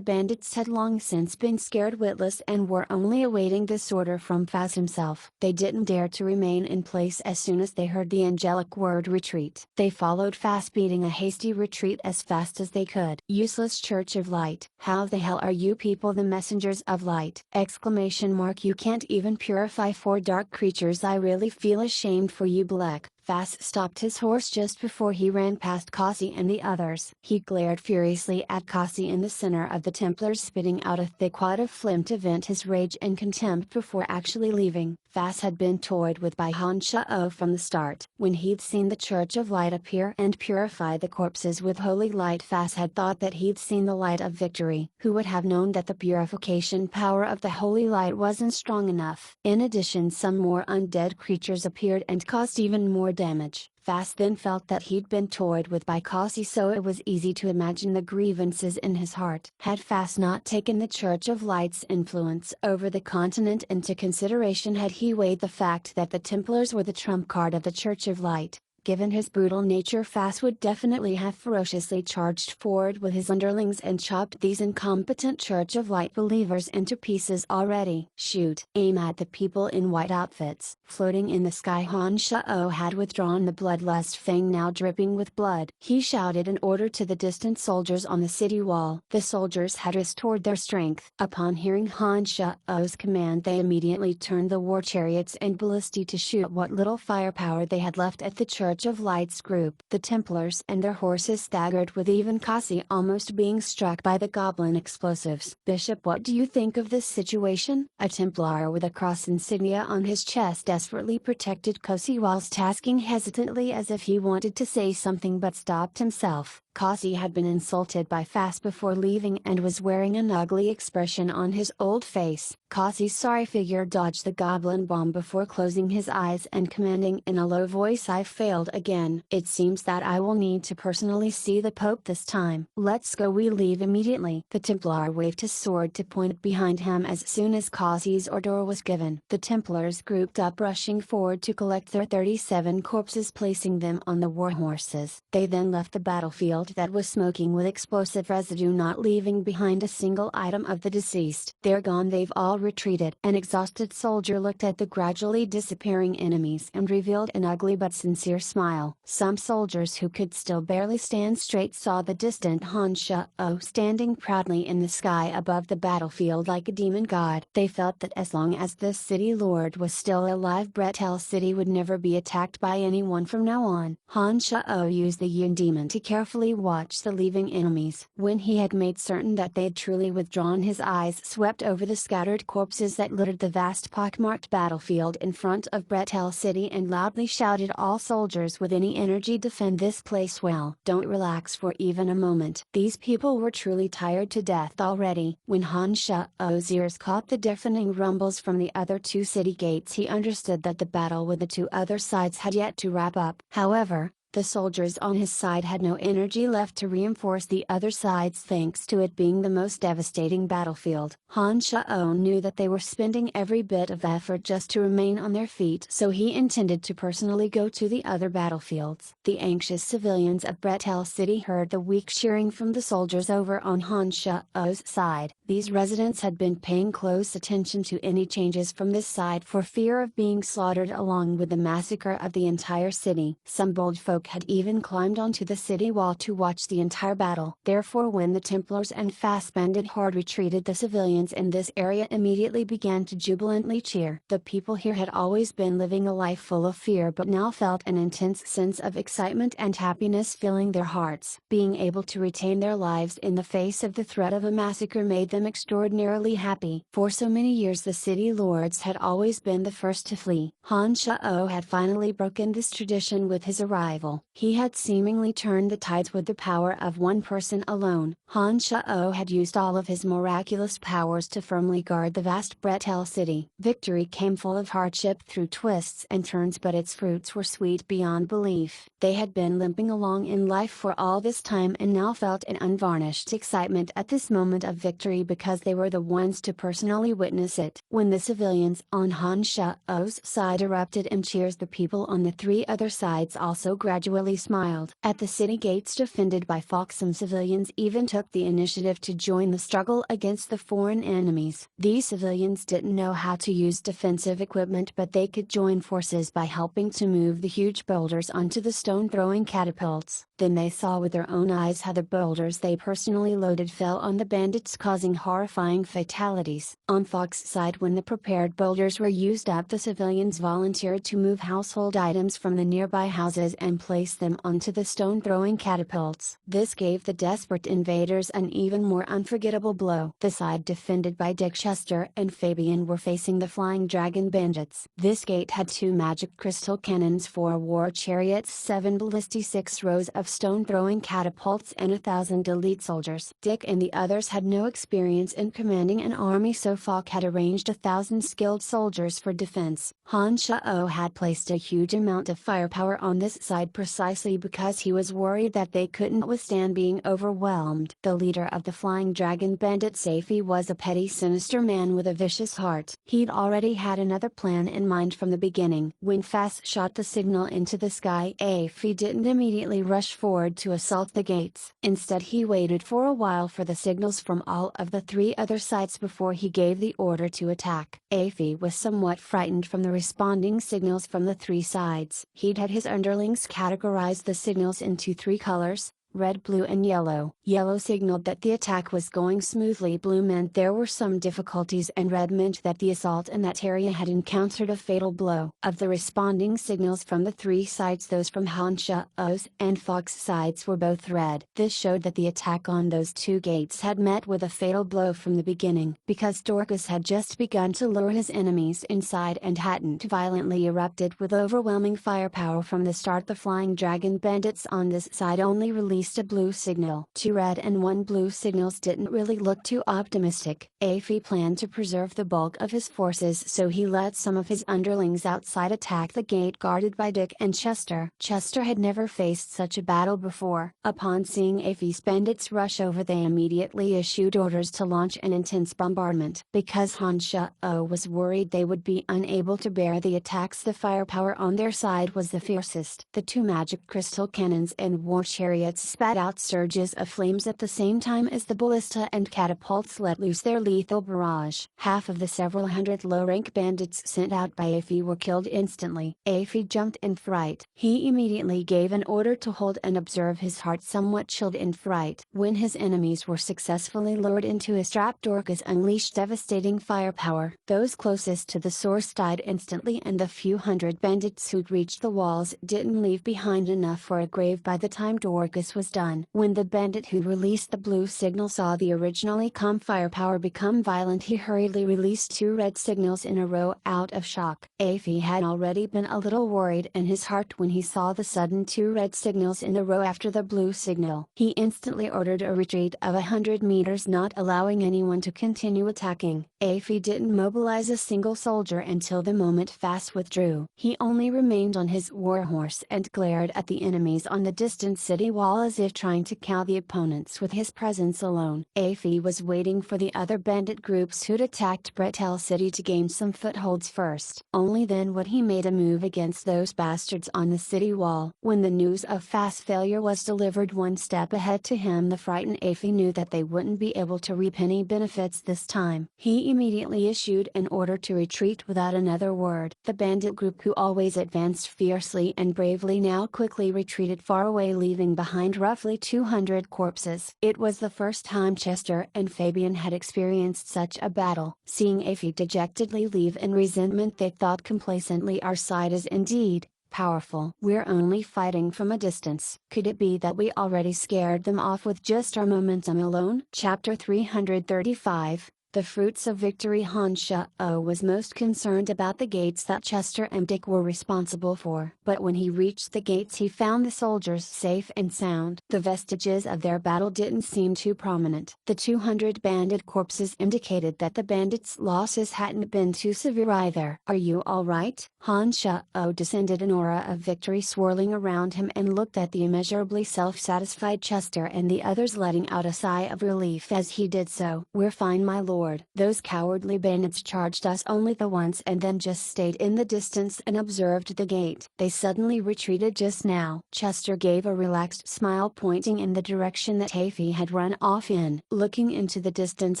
bandits had long since been scared witless and were only awaiting this order from Fast himself. They didn't dare to remain in place as soon as they heard the angelic word retreat. They followed Fast, beating a hasty retreat as fast as they could. Useless Church of Light. How the hell are you people the messengers of light? Exclamation mark. You can't even purify 4 dark creatures. I really feel ashamed for you, Black. Fast stopped his horse just before he ran past Kasi and the others. He glared furiously at Kasi in the center of the Templars, spitting out a thick wad of phlegm to vent his rage and contempt before actually leaving. Fast had been toyed with by Han Shao from the start. When he'd seen the Church of Light appear and purify the corpses with holy light, Fast had thought that he'd seen the light of victory. Who would have known that the purification power of the holy light wasn't strong enough? In addition, some more undead creatures appeared and caused even more damage. Fast then felt that he'd been toyed with by Kasi, so it was easy to imagine the grievances in his heart. Had Fast not taken the Church of Light's influence over the continent into consideration, had he weighed the fact that the Templars were the trump card of the Church of Light, given his brutal nature, Fast would definitely have ferociously charged forward with his underlings and chopped these incompetent Church of Light believers into pieces already. Shoot! Aim at the people in white outfits. Floating in the sky, Han Shao had withdrawn the bloodlust fang, now dripping with blood. He shouted an order to the distant soldiers on the city wall. The soldiers had restored their strength. Upon hearing Han Shao's command, they immediately turned the war chariots and ballistae to shoot what little firepower they had left at the Church of Light's group. The Templars and their horses staggered, with even Kasi almost being struck by the goblin explosives. "Bishop, what do you think of this situation?" A Templar with a cross insignia on his chest desperately protected Kasi whilst tasking hesitantly as if he wanted to say something but stopped himself. Kasi had been insulted by Fast before leaving and was wearing an ugly expression on his old face. Kasi's sorry figure dodged the goblin bomb before closing his eyes and commanding in a low voice, "I failed again. It seems that I will need to personally see the Pope this time. Let's go." "We leave immediately." The Templar waved his sword to point behind him as soon as Kasi's order was given. The Templars grouped up, rushing forward to collect their 37 corpses, placing them on the war horses. They then left the battlefield that was smoking with explosive residue, not leaving behind a single item of the deceased. "They're gone, they've all retreated." An exhausted soldier looked at the gradually disappearing enemies and revealed an ugly but sincere smile. Some soldiers who could still barely stand straight saw the distant Han Shao standing proudly in the sky above the battlefield like a demon god. They felt that as long as this city lord was still alive, Bretel City would never be attacked by anyone from now on. Han Shao used the Yin demon to carefully watch the leaving enemies. When he had made certain that they'd truly withdrawn, his eyes swept over the scattered corpses that littered the vast pockmarked battlefield in front of Bretel City and loudly shouted, "All soldiers with any energy, defend this place well. Don't relax for even a moment." These people were truly tired to death already. When Han Shao's ears caught the deafening rumbles from the other two city gates, he understood that the battle with the two other sides had yet to wrap up. However, the soldiers on his side had no energy left to reinforce the other sides, thanks to it being the most devastating battlefield. Han Shao knew that they were spending every bit of effort just to remain on their feet, so he intended to personally go to the other battlefields. The anxious civilians of Bretel City heard the weak cheering from the soldiers over on Han Shao's side. These residents had been paying close attention to any changes from this side for fear of being slaughtered along with the massacre of the entire city. Some bold folk had even climbed onto the city wall to watch the entire battle. Therefore, when the Templars and Fast Bandit horde retreated, the civilians in this area immediately began to jubilantly cheer. The people here had always been living a life full of fear, but now felt an intense sense of excitement and happiness filling their hearts. Being able to retain their lives in the face of the threat of a massacre made them extraordinarily happy. For so many years the city lords had always been the first to flee. Han Shao had finally broken this tradition with his arrival. He had seemingly turned the tides with the power of one person alone. Han Shao had used all of his miraculous powers to firmly guard the vast Bretel City. Victory came full of hardship through twists and turns, but its fruits were sweet beyond belief. They had been limping along in life for all this time and now felt an unvarnished excitement at this moment of victory because they were the ones to personally witness it. When the civilians on Han Shao's side erupted in cheers, the people on the three other sides also gradually smiled. At the city gates defended by Fox, some civilians even took the initiative to join the struggle against the foreign enemies. These civilians didn't know how to use defensive equipment, but they could join forces by helping to move the huge boulders onto the stone throwing catapults. Then they saw with their own eyes how the boulders they personally loaded fell on the bandits, causing horrifying fatalities. On Fox's side, when the prepared boulders were used up, the civilians volunteered to move household items from the nearby houses and place them onto the stone-throwing catapults. This gave the desperate invaders an even more unforgettable blow. The side defended by Dick, Chester, and Fabian were facing the Flying Dragon bandits. This gate had 2 magic crystal cannons, 4 war chariots, 7 ballistic, 6 rows of stone-throwing catapults, and 1,000 elite soldiers. Dick and the others had no experience in commanding an army, so Falk had arranged 1,000 skilled soldiers for defense. Han Shao had placed a huge amount of firepower on this side precisely because he was worried that they couldn't withstand being overwhelmed. The leader of the Flying Dragon bandit, Seifi, was a petty, sinister man with a vicious heart. He'd already had another plan in mind from the beginning. When Fast shot the signal into the sky, Seifi didn't immediately rush forward to assault the gates. Instead, he waited for a while for the signals from all of the 3 other sides before he gave the order to attack. Seifi was somewhat frightened from the responding signals from the 3 sides. He'd had his underlings categorize the signals into 3 colors: red, blue, and yellow. Yellow signaled that the attack was going smoothly, blue meant there were some difficulties, and red meant that the assault in that area had encountered a fatal blow. Of the responding signals from the 3 sides, those from Han Shao's and Fox's sides were both red. This showed that the attack on those 2 gates had met with a fatal blow from the beginning. Because Dorcas had just begun to lure his enemies inside and hadn't violently erupted with overwhelming firepower from the start, the Flying Dragon bandits on this side only released a blue signal. 2 red and 1 blue signals didn't really look too optimistic. Seifi planned to preserve the bulk of his forces, so he let some of his underlings outside attack the gate guarded by Dick and Chester. Chester had never faced such a battle before. Upon seeing Seifi's bandits rush over, they immediately issued orders to launch an intense bombardment. Because Han Shao was worried they would be unable to bear the attacks, the firepower on their side was the fiercest. The 2 magic crystal cannons and war chariots spat out surges of flames at the same time as the ballista and catapults let loose their lethal barrage. Half of the several hundred low-rank bandits sent out by Seifi were killed instantly. Seifi jumped in fright. He immediately gave an order to hold and observe, his heart somewhat chilled in fright. When his enemies were successfully lured into his trap, Dorcas unleashed devastating firepower. Those closest to the source died instantly, and the few hundred bandits who'd reached the walls didn't leave behind enough for a grave by the time Dorcas was done. When the bandit who released the blue signal saw the originally calm firepower become violent, he hurriedly released 2 red signals in a row out of shock. Seifi had already been a little worried in his heart when he saw the sudden 2 red signals in a row after the blue signal. He instantly ordered a retreat of 100 meters, not allowing anyone to continue attacking. Seifi didn't mobilize a single soldier until the moment Fast withdrew. He only remained on his warhorse and glared at the enemies on the distant city wall as if trying to cow the opponents with his presence alone. Seifi was waiting for the other bandit groups who'd attacked Bretel City to gain some footholds first. Only then would he make a move against those bastards on the city wall. When the news of Fast's failure was delivered one step ahead to him, the frightened Seifi knew that they wouldn't be able to reap any benefits this time. He immediately issued an order to retreat without another word. The bandit group, who always advanced fiercely and bravely, now quickly retreated far away, leaving behind roughly 200 corpses. It was the first time Chester and Fabian had experienced such a battle. Seeing Seifi dejectedly leave in resentment, they thought complacently, our side is indeed powerful. We're only fighting from a distance. Could it be that we already scared them off with just our momentum alone? Chapter 335, The Fruits of Victory. Han Shao was most concerned about the gates that Chester and Dick were responsible for. But when he reached the gates, he found the soldiers safe and sound. The vestiges of their battle didn't seem too prominent. The 200 bandit corpses indicated that the bandits' losses hadn't been too severe either. Are you alright? Han Shao descended, an aura of victory swirling around him, and looked at the immeasurably self-satisfied Chester and the others, letting out a sigh of relief as he did so. We're fine, my lord. Those cowardly bandits charged us only the once and then just stayed in the distance and observed the gate. They suddenly retreated just now. Chester gave a relaxed smile, pointing in the direction that Seifi had run off in. Looking into the distance,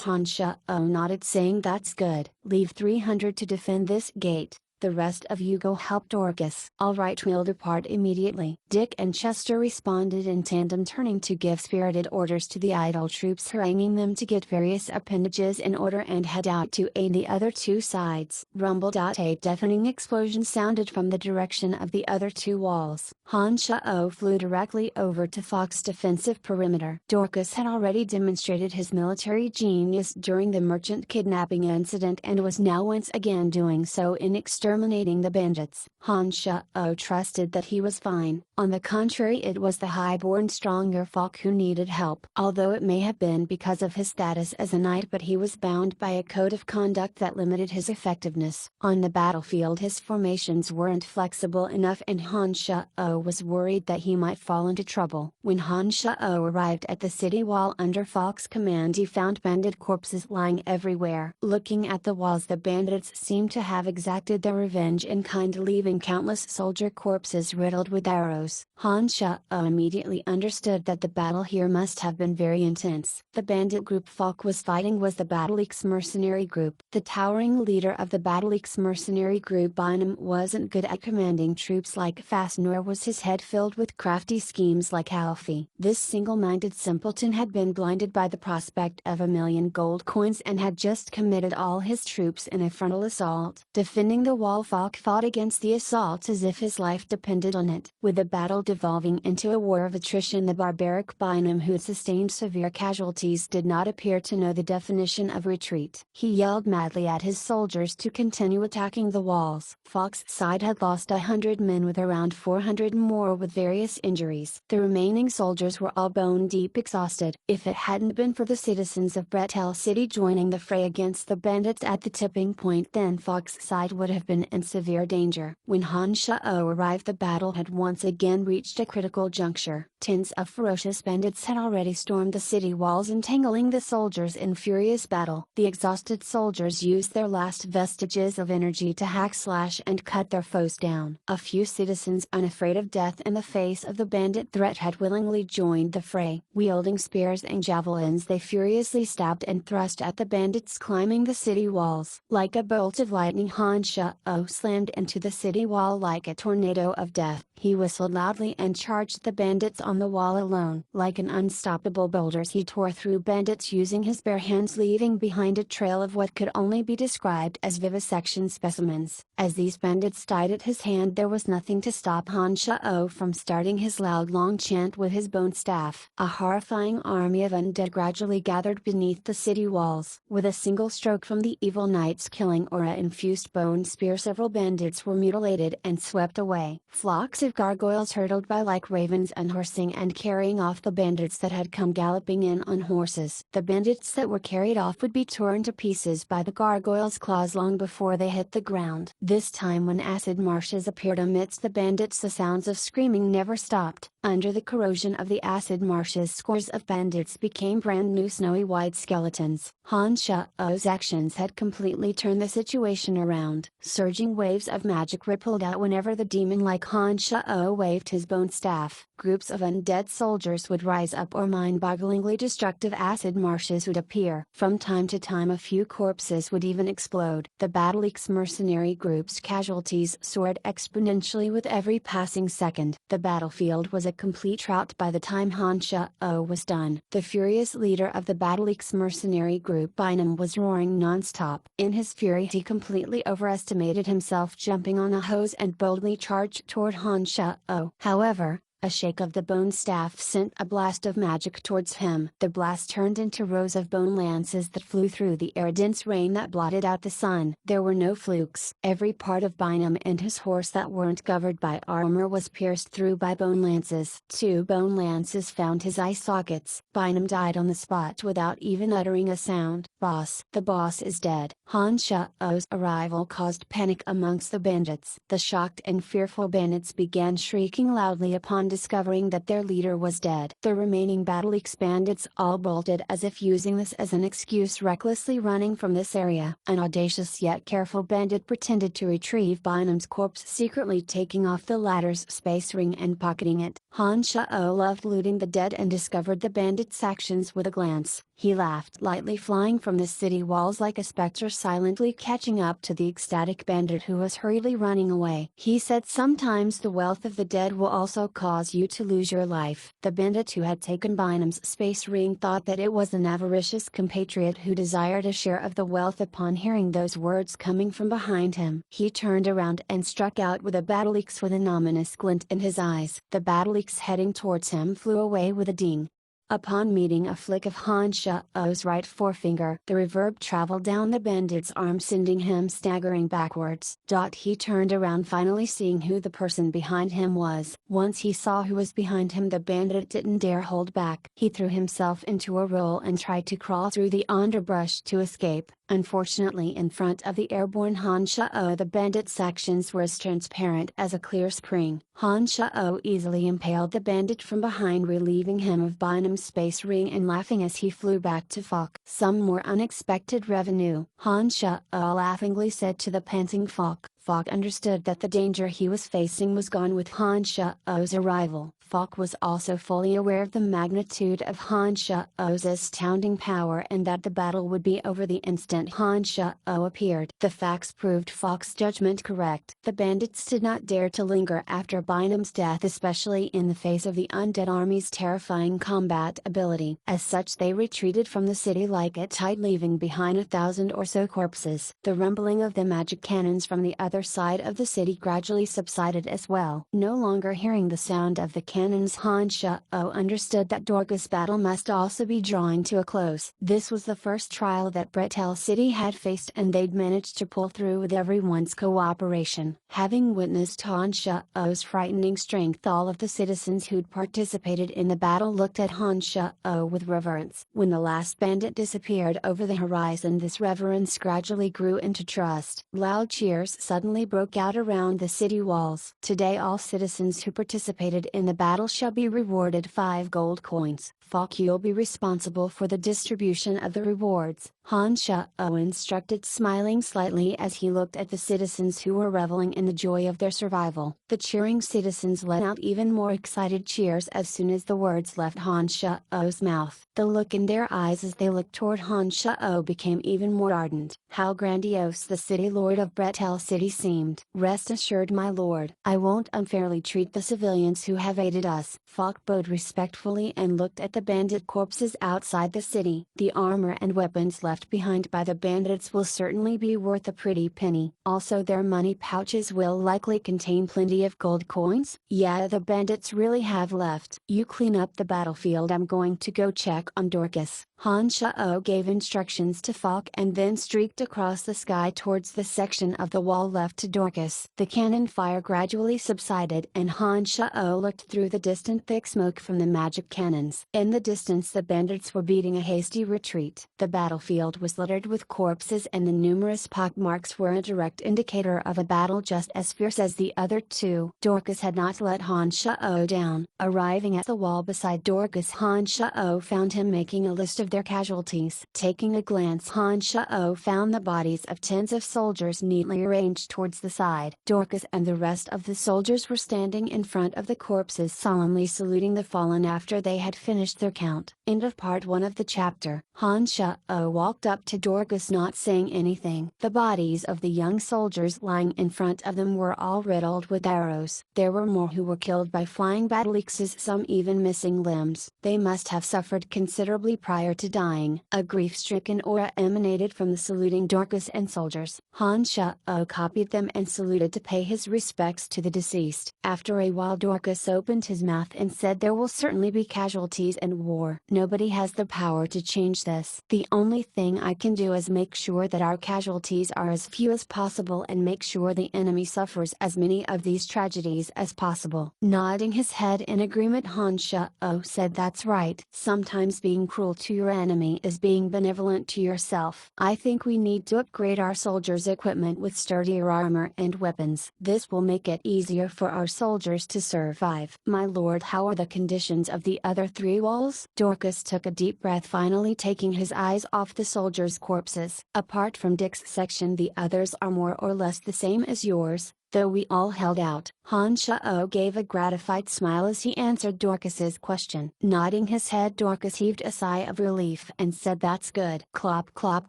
Han Shao nodded, saying, that's good. Leave 300 to defend this gate. The rest of you go help Dorcas. All right, we'll depart immediately. Dick and Chester responded in tandem, turning to give spirited orders to the idle troops, haranguing them to get various appendages in order and head out to aid the other two sides. Rumble. A deafening explosion sounded from the direction of the other two walls. Han Shao flew directly over to Fox's defensive perimeter. Dorcas had already demonstrated his military genius during the merchant kidnapping incident and was now once again doing so in exterminating the bandits. Han Shao trusted that he was fine. On the contrary, it was the high-born stronger Fok who needed help. Although it may have been because of his status as a knight, but he was bound by a code of conduct that limited his effectiveness. On the battlefield his formations weren't flexible enough, and Han Shao was worried that he might fall into trouble. When Han Shao arrived at the city wall under Fok's command, he found bandit corpses lying everywhere. Looking at the walls, the bandits seemed to have exacted their revenge in kind, leaving countless soldier corpses riddled with arrows. Han Shao immediately understood that the battle here must have been very intense. The bandit group Fok was fighting was the Battleaxe mercenary group. The towering leader of the Battleaxe mercenary group, Bynum, wasn't good at commanding troops like Fast, nor was his head filled with crafty schemes like Alfie. This single-minded simpleton had been blinded by the prospect of 1,000,000 gold coins and had just committed all his troops in a frontal assault. Defending the wall, Fok fought against the assault as if his life depended on it. With the battle devolving into a war of attrition, the barbaric Bynum, who had sustained severe casualties, did not appear to know the definition of retreat. He yelled madly at his soldiers to continue attacking the walls. Fok's side had lost 100 men, with around 400 more with various injuries. The remaining soldiers were all bone-deep exhausted. If it hadn't been for the citizens of Bretel City joining the fray against the bandits at the tipping point, then Fok's side would have been in severe danger. When Han Shao arrived, the battle had once again reached a critical juncture. Tens of ferocious bandits had already stormed the city walls, entangling the soldiers in furious battle. The exhausted soldiers used their last vestiges of energy to hack, slash, and cut their foes down. A few citizens, unafraid of death in the face of the bandit threat, had willingly joined the fray. Wielding spears and javelins, they furiously stabbed and thrust at the bandits climbing the city walls. Like a bolt of lightning, Han Shao slammed into the city wall like a tornado of death. He whistled loudly and charged the bandits on the wall alone. Like an unstoppable boulder, he tore through bandits using his bare hands, leaving behind a trail of what could only be described as vivisection specimens. As these bandits died at his hand, there was nothing to stop Han Shao from starting his loud long chant with his bone staff. A horrifying army of undead gradually gathered beneath the city walls. With a single stroke from the evil knight's killing aura-infused bone spear, several bandits were mutilated and swept away. Flocks of gargoyles hurtled by like ravens, unhorsing and carrying off the bandits that had come galloping in on horses. The bandits that were carried off would be torn to pieces by the gargoyles' claws long before they hit the ground. This time, when acid marshes appeared amidst the bandits, the sounds of screaming never stopped. Under the corrosion of the acid marshes, scores of bandits became brand new snowy white skeletons. Han Shao's actions had completely turned the situation around. Surging waves of magic rippled out whenever the demon-like Han Shao waved his bone staff. Groups of undead soldiers would rise up, or mind-bogglingly destructive acid marshes would appear. From time to time, a few corpses would even explode. The Battleaxe mercenary group's casualties soared exponentially with every passing second. The battlefield was a complete rout by the time Han Shao was done. The furious leader of the Battleaxe mercenary group, Bynum, was roaring non-stop. In his fury, he completely overestimated himself, jumping on a hose and boldly charged toward Han Shao. However, a shake of the bone staff sent a blast of magic towards him. The blast turned into rows of bone lances that flew through the air, dense rain that blotted out the sun. There were no flukes. Every part of Bynum and his horse that weren't covered by armor was pierced through by bone lances. 2 bone lances found his eye sockets. Bynum died on the spot without even uttering a sound. "Boss, the boss is dead." Han Shao's arrival caused panic amongst the bandits. The shocked and fearful bandits began shrieking loudly upon upon discovering that their leader was dead. The remaining Battle-X bandits all bolted as if using this as an excuse, recklessly running from this area. An audacious yet careful bandit pretended to retrieve Bynum's corpse, secretly taking off the latter's space ring and pocketing it. Han Shao loved looting the dead and discovered the bandit's actions with a glance. He laughed lightly, flying from the city walls like a specter, silently catching up to the ecstatic bandit who was hurriedly running away. He said, "Sometimes the wealth of the dead will also cause you to lose your life." The bandit who had taken Bynum's space ring thought that it was an avaricious compatriot who desired a share of the wealth. Upon hearing those words coming from behind him, he turned around and struck out with a Battle-X with an ominous glint in his eyes. The Battle-X heading towards him flew away with a ding. Upon meeting a flick of Han Shao's right forefinger, the reverb traveled down the bandit's arm, sending him staggering backwards. He turned around, finally seeing who the person behind him was. Once he saw who was behind him, the bandit didn't dare hold back. He threw himself into a roll and tried to crawl through the underbrush to escape. Unfortunately, in front of the airborne Han Shao, the bandit's actions were as transparent as a clear spring. Han Shao easily impaled the bandit from behind, relieving him of Bynum's space ring and laughing as he flew back to Fok. "Some more unexpected revenue," Han Shao laughingly said to the panting Fok. Fok understood that the danger he was facing was gone with Han Shao's arrival. Fok was also fully aware of the magnitude of Han Shao's astounding power and that the battle would be over the instant Han Shao appeared. The facts proved Fok's judgment correct. The bandits did not dare to linger after Bynum's death, especially in the face of the undead army's terrifying combat ability. As such, they retreated from the city like a tide, leaving behind 1,000 or so corpses. The rumbling of the magic cannons from the other side of the city gradually subsided as well. No longer hearing the sound of the cannons, Han Shao understood that Dorcas' battle must also be drawing to a close. This was the first trial that Bretel City had faced, and they'd managed to pull through with everyone's cooperation. Having witnessed Han Shao's frightening strength, all of the citizens who'd participated in the battle looked at Han Shao with reverence. When the last bandit disappeared over the horizon, this reverence gradually grew into trust. Loud cheers suddenly broke out around the city walls. "Today all citizens who participated in the battle shall be rewarded 5 gold coins. Fok, you'll be responsible for the distribution of the rewards," Han Shao instructed, smiling slightly as he looked at the citizens who were reveling in the joy of their survival. The cheering citizens let out even more excited cheers as soon as the words left Han Shao's mouth. The look in their eyes as they looked toward Han Shao became even more ardent. How grandiose the city lord of Bretel City seemed. "Rest assured, my lord, I won't unfairly treat the civilians who have aided us." Fok bowed respectfully and looked at the bandit corpses outside the city. "The armor and weapons left behind by the bandits will certainly be worth a pretty penny. Also, their money pouches will likely contain plenty of gold coins." "Yeah, the bandits really have left." "You clean up the battlefield, I'm going to go check on Dorcas." Han Shao gave instructions to Fok and then streaked across the sky towards the section of the wall left to Dorcas. The cannon fire gradually subsided and Han Shao looked through the distant thick smoke from the magic cannons. In the distance, the bandits were beating a hasty retreat. The battlefield was littered with corpses and the numerous pockmarks were a direct indicator of a battle just as fierce as the other two. Dorcas had not let Han Shao down. Arriving at the wall beside Dorcas, Han Shao found him making a list of their casualties. Taking a glance, Han Shao found the bodies of tens of soldiers neatly arranged towards the side. Dorcas and the rest of the soldiers were standing in front of the corpses, solemnly saluting the fallen after they had finished their count. End of part 1 of the chapter. Han Shao walked up to Dorcas, not saying anything. The bodies of the young soldiers lying in front of them were all riddled with arrows. There were more who were killed by flying Battle-X's, some even missing limbs. They must have suffered considerably prior to dying. A grief-stricken aura emanated from the saluting Dorcas and soldiers. Han Shao copied them and saluted to pay his respects to the deceased. After a while, Dorcas opened his mouth and said, "There will certainly be casualties in war. Nobody has the power to change this. The only thing I can do is make sure that our casualties are as few as possible and make sure the enemy suffers as many of these tragedies as possible." Nodding his head in agreement, Han Shao said, "That's right. Sometimes being cruel to your enemy is being benevolent to yourself. I think we need to upgrade our soldiers' equipment with sturdier armor and weapons. This will make it easier for our soldiers to survive. My lord, how are the conditions of the other 3 walls? Dorcas took a deep breath, finally taking his eyes off the soldiers' corpses. Apart from Dick's section, the others are more or less the same as yours, though we all held out. Han Shao gave a gratified smile as he answered Dorcas's question. Nodding his head, Dorcas heaved a sigh of relief and said, "That's good." Clop clop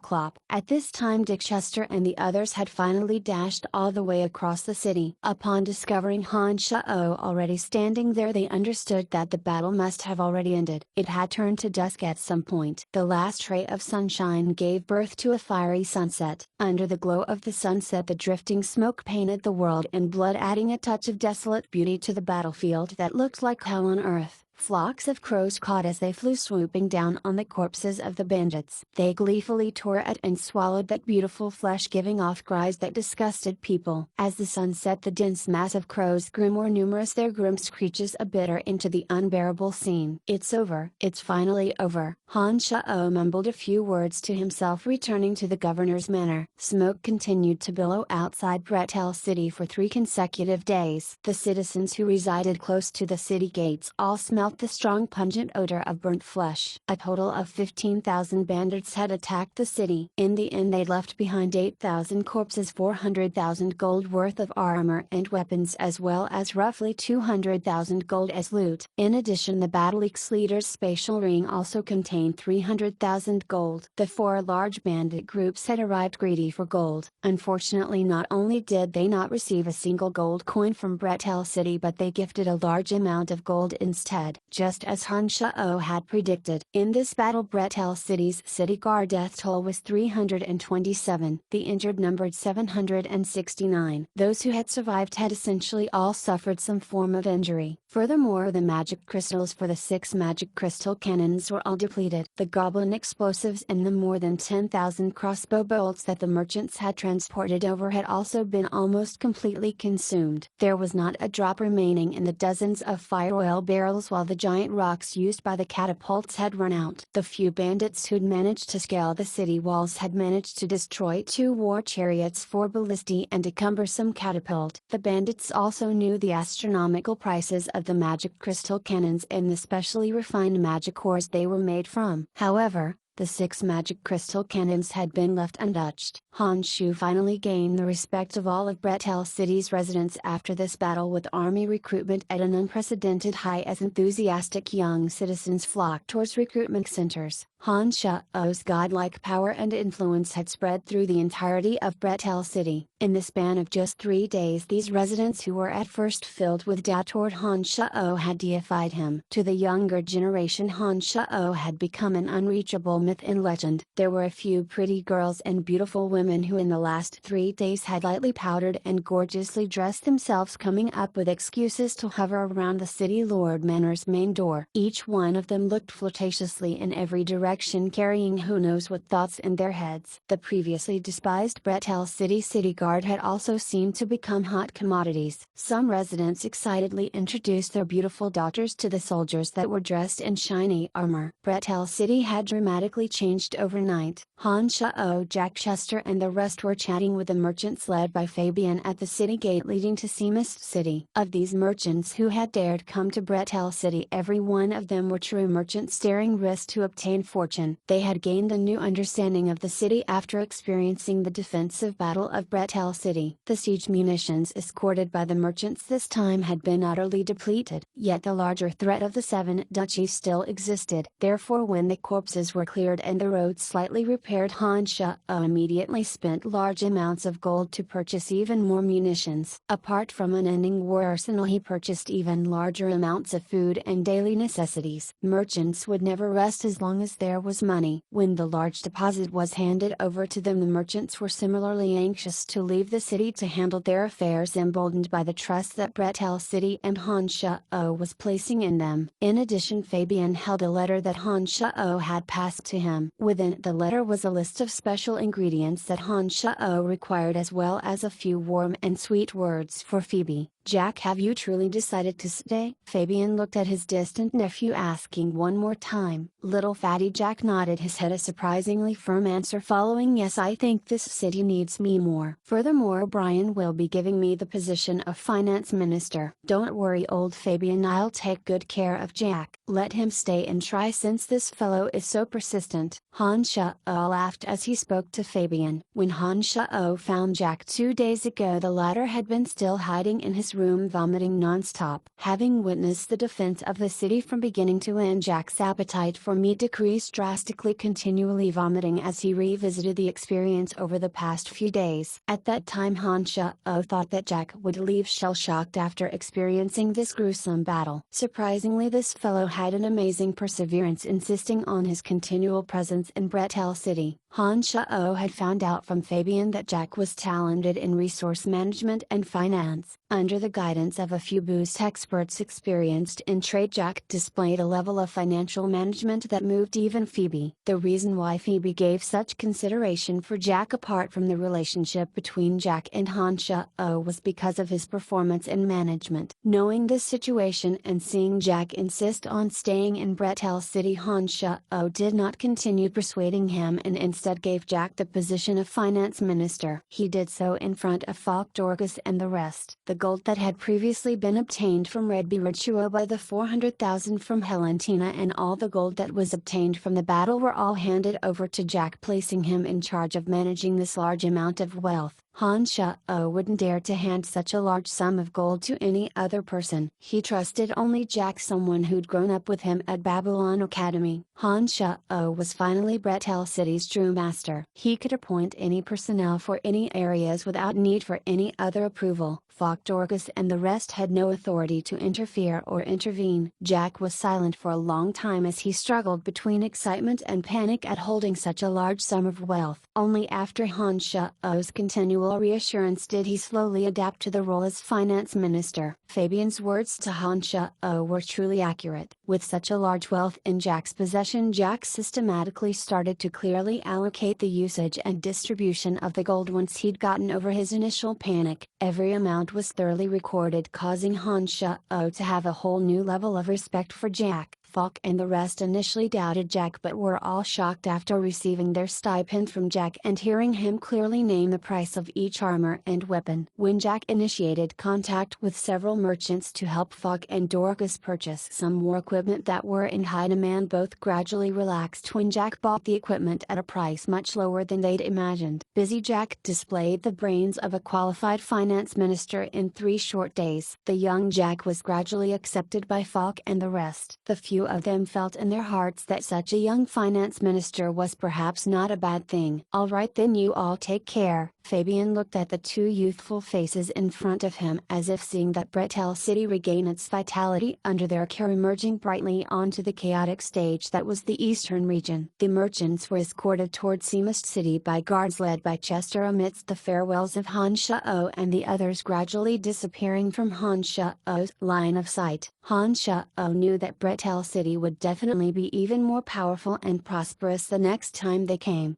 clop. At this time Dick, Chester and the others had finally dashed all the way across the city. Upon discovering Han Shao already standing there, they understood that the battle must have already ended. It had turned to dusk at some point. The last ray of sunshine gave birth to a fiery sunset. Under the glow of the sunset, the drifting smoke painted the world in blood, adding a touch of desolate beauty to the battlefield that looked like hell on earth. Flocks of crows cawed as they flew, swooping down on the corpses of the bandits. They gleefully tore at and swallowed that beautiful flesh, giving off cries that disgusted people. As the sun set, the dense mass of crows grew more numerous, their grim screeches a bitter into the unbearable scene. "It's over. It's finally over." Han Shao mumbled a few words to himself, returning to the governor's manor. Smoke continued to billow outside Bretel City for 3 consecutive days. The citizens who resided close to the city gates all smelled the strong pungent odor of burnt flesh. A total of 15,000 bandits had attacked the city. In the end they left behind 8,000 corpses, 400,000 gold worth of armor and weapons, as well as roughly 200,000 gold as loot. In addition, the Battleague's leader's spatial ring also contained 300,000 gold. The 4 large bandit groups had arrived greedy for gold. Unfortunately, not only did they not receive a single gold coin from Bretel City, but they gifted a large amount of gold instead. Just as Han Shao had predicted. In this battle, Bretel City's city guard death toll was 327. The injured numbered 769. Those who had survived had essentially all suffered some form of injury. Furthermore, the magic crystals for the 6 magic crystal cannons were all depleted. The goblin explosives and the more than 10,000 crossbow bolts that the merchants had transported over had also been almost completely consumed. There was not a drop remaining in the dozens of fire oil barrels, while the giant rocks used by the catapults had run out. The few bandits who'd managed to scale the city walls had managed to destroy 2 war chariots, 4 ballistae and a cumbersome catapult. The bandits also knew the astronomical prices of the magic crystal cannons and the specially refined magic ores they were made from. However, the 6 magic crystal cannons had been left untouched. Han Shu finally gained the respect of all of Bretel City's residents after this battle, with army recruitment at an unprecedented high as enthusiastic young citizens flocked towards recruitment centers. Han Shao's godlike power and influence had spread through the entirety of Bretel City. In the span of just 3 days, these residents who were at first filled with doubt toward Han Shao had deified him. To the younger generation, Han Shao had become an unreachable myth and legend. There were a few pretty girls and beautiful women who in the last 3 days had lightly powdered and gorgeously dressed themselves, coming up with excuses to hover around the city lord manor's main door. Each one of them looked flirtatiously in every direction, carrying who knows what thoughts in their heads. The previously despised Bretel city guard had also seemed to become hot commodities. Some residents excitedly introduced their beautiful daughters to the soldiers that were dressed in shiny armor. Bretel City had dramatically changed overnight. Han Shao, Jack, Chester and the rest were chatting with the merchants led by Fabian at the city gate leading to Seamist City. Of these merchants who had dared come to Bretel City, every one of them were true merchants daring risk to obtain fortune. They had gained a new understanding of the city after experiencing the defensive battle of Bretel City. The siege munitions escorted by the merchants this time had been utterly depleted. Yet the larger threat of the 7 duchies still existed. Therefore, when the corpses were cleared and the roads slightly repaired, Han Shao immediately spent large amounts of gold to purchase even more munitions. Apart from an ending war arsenal, he purchased even larger amounts of food and daily necessities. Merchants would never rest as long as there was money. When the large deposit was handed over to them, the merchants were similarly anxious to leave the city to handle their affairs, emboldened by the trust that Bretel City and Han Shao was placing in them. In addition, Fabian held a letter that Han Shao had passed to him. Within the letter was a list of special ingredients that Han Shao required, as well as a few warm and sweet words for Phoebe, "Jack, have you truly decided to stay?" Fabian looked at his distant nephew, asking one more time. Little fatty Jack nodded his head, a surprisingly firm answer following. "Yes, I think this city needs me more. Furthermore, Brian will be giving me the position of finance minister." "Don't worry, old Fabian, I'll take good care of Jack. Let him stay and try, since this fellow is so persistent." Han Sha laughed as he spoke to Fabian. When Han Sha found Jack 2 days ago, the latter had been still hiding in his room, vomiting non-stop. Having witnessed the defense of the city from beginning to end, Jack's appetite for meat decreased drastically, continually vomiting as he revisited the experience over the past few days. At that time, Han Sha thought that Jack would leave shell-shocked after experiencing this gruesome battle. Surprisingly, this fellow had an amazing perseverance, insisting on his continual presence in Bretel City. Han Sha had found out from Fabian that Jack was talented in resource management and finance. Under the guidance of a few boost experts experienced in trade, Jack displayed a level of financial management that moved even Phoebe. The reason why Phoebe gave such consideration for Jack, apart from the relationship between Jack and Han Sha, was because of his performance in management. Knowing this situation and seeing Jack insist on staying in Bretel City, Han Sha did not continue persuading him and instead gave Jack the position of finance minister. He did so in front of Falk, Dorcas and the rest. The gold that had previously been obtained from Red Ritual, the 400,000 from Helentina, and all the gold that was obtained from the battle were all handed over to Jack, placing him in charge of managing this large amount of wealth. Han Sha wouldn't dare to hand such a large sum of gold to any other person. He trusted only Jack, someone who'd grown up with him at Babylon Academy. Han Sha was finally Bretel City's true master. He could appoint any personnel for any areas without need for any other approval. Falk, Dorcas and the rest had no authority to interfere or intervene. Jack was silent for a long time as he struggled between excitement and panic at holding such a large sum of wealth. Only after Han Sha's continual reassurance did he slowly adapt to the role as finance minister. Fabian's words to Han Sha were truly accurate. With such a large wealth in Jack's possession, Jack systematically started to clearly allocate the usage and distribution of the gold. Once he'd gotten over his initial panic, every amount was thoroughly recorded, causing Han Sha to have a whole new level of respect for Jack. Falk and the rest initially doubted Jack, but were all shocked after receiving their stipend from Jack and hearing him clearly name the price of each armor and weapon. When Jack initiated contact with several merchants to help Falk and Dorcas purchase some war equipment that were in high demand, both gradually relaxed when Jack bought the equipment at a price much lower than they'd imagined. Busy Jack displayed the brains of a qualified finance minister in 3 short days. The young Jack was gradually accepted by Falk and the rest. The few of them felt in their hearts that such a young finance minister was perhaps not a bad thing. "All right then, you all take care." Fabian looked at the 2 youthful faces in front of him, as if seeing that Bretel City regain its vitality under their care, emerging brightly onto the chaotic stage that was the eastern region. The merchants were escorted toward Seamist City by guards led by Chester, amidst the farewells of Han Shao and the others gradually disappearing from Han Shao's line of sight. Han Shao knew that Bretel City would definitely be even more powerful and prosperous the next time they came.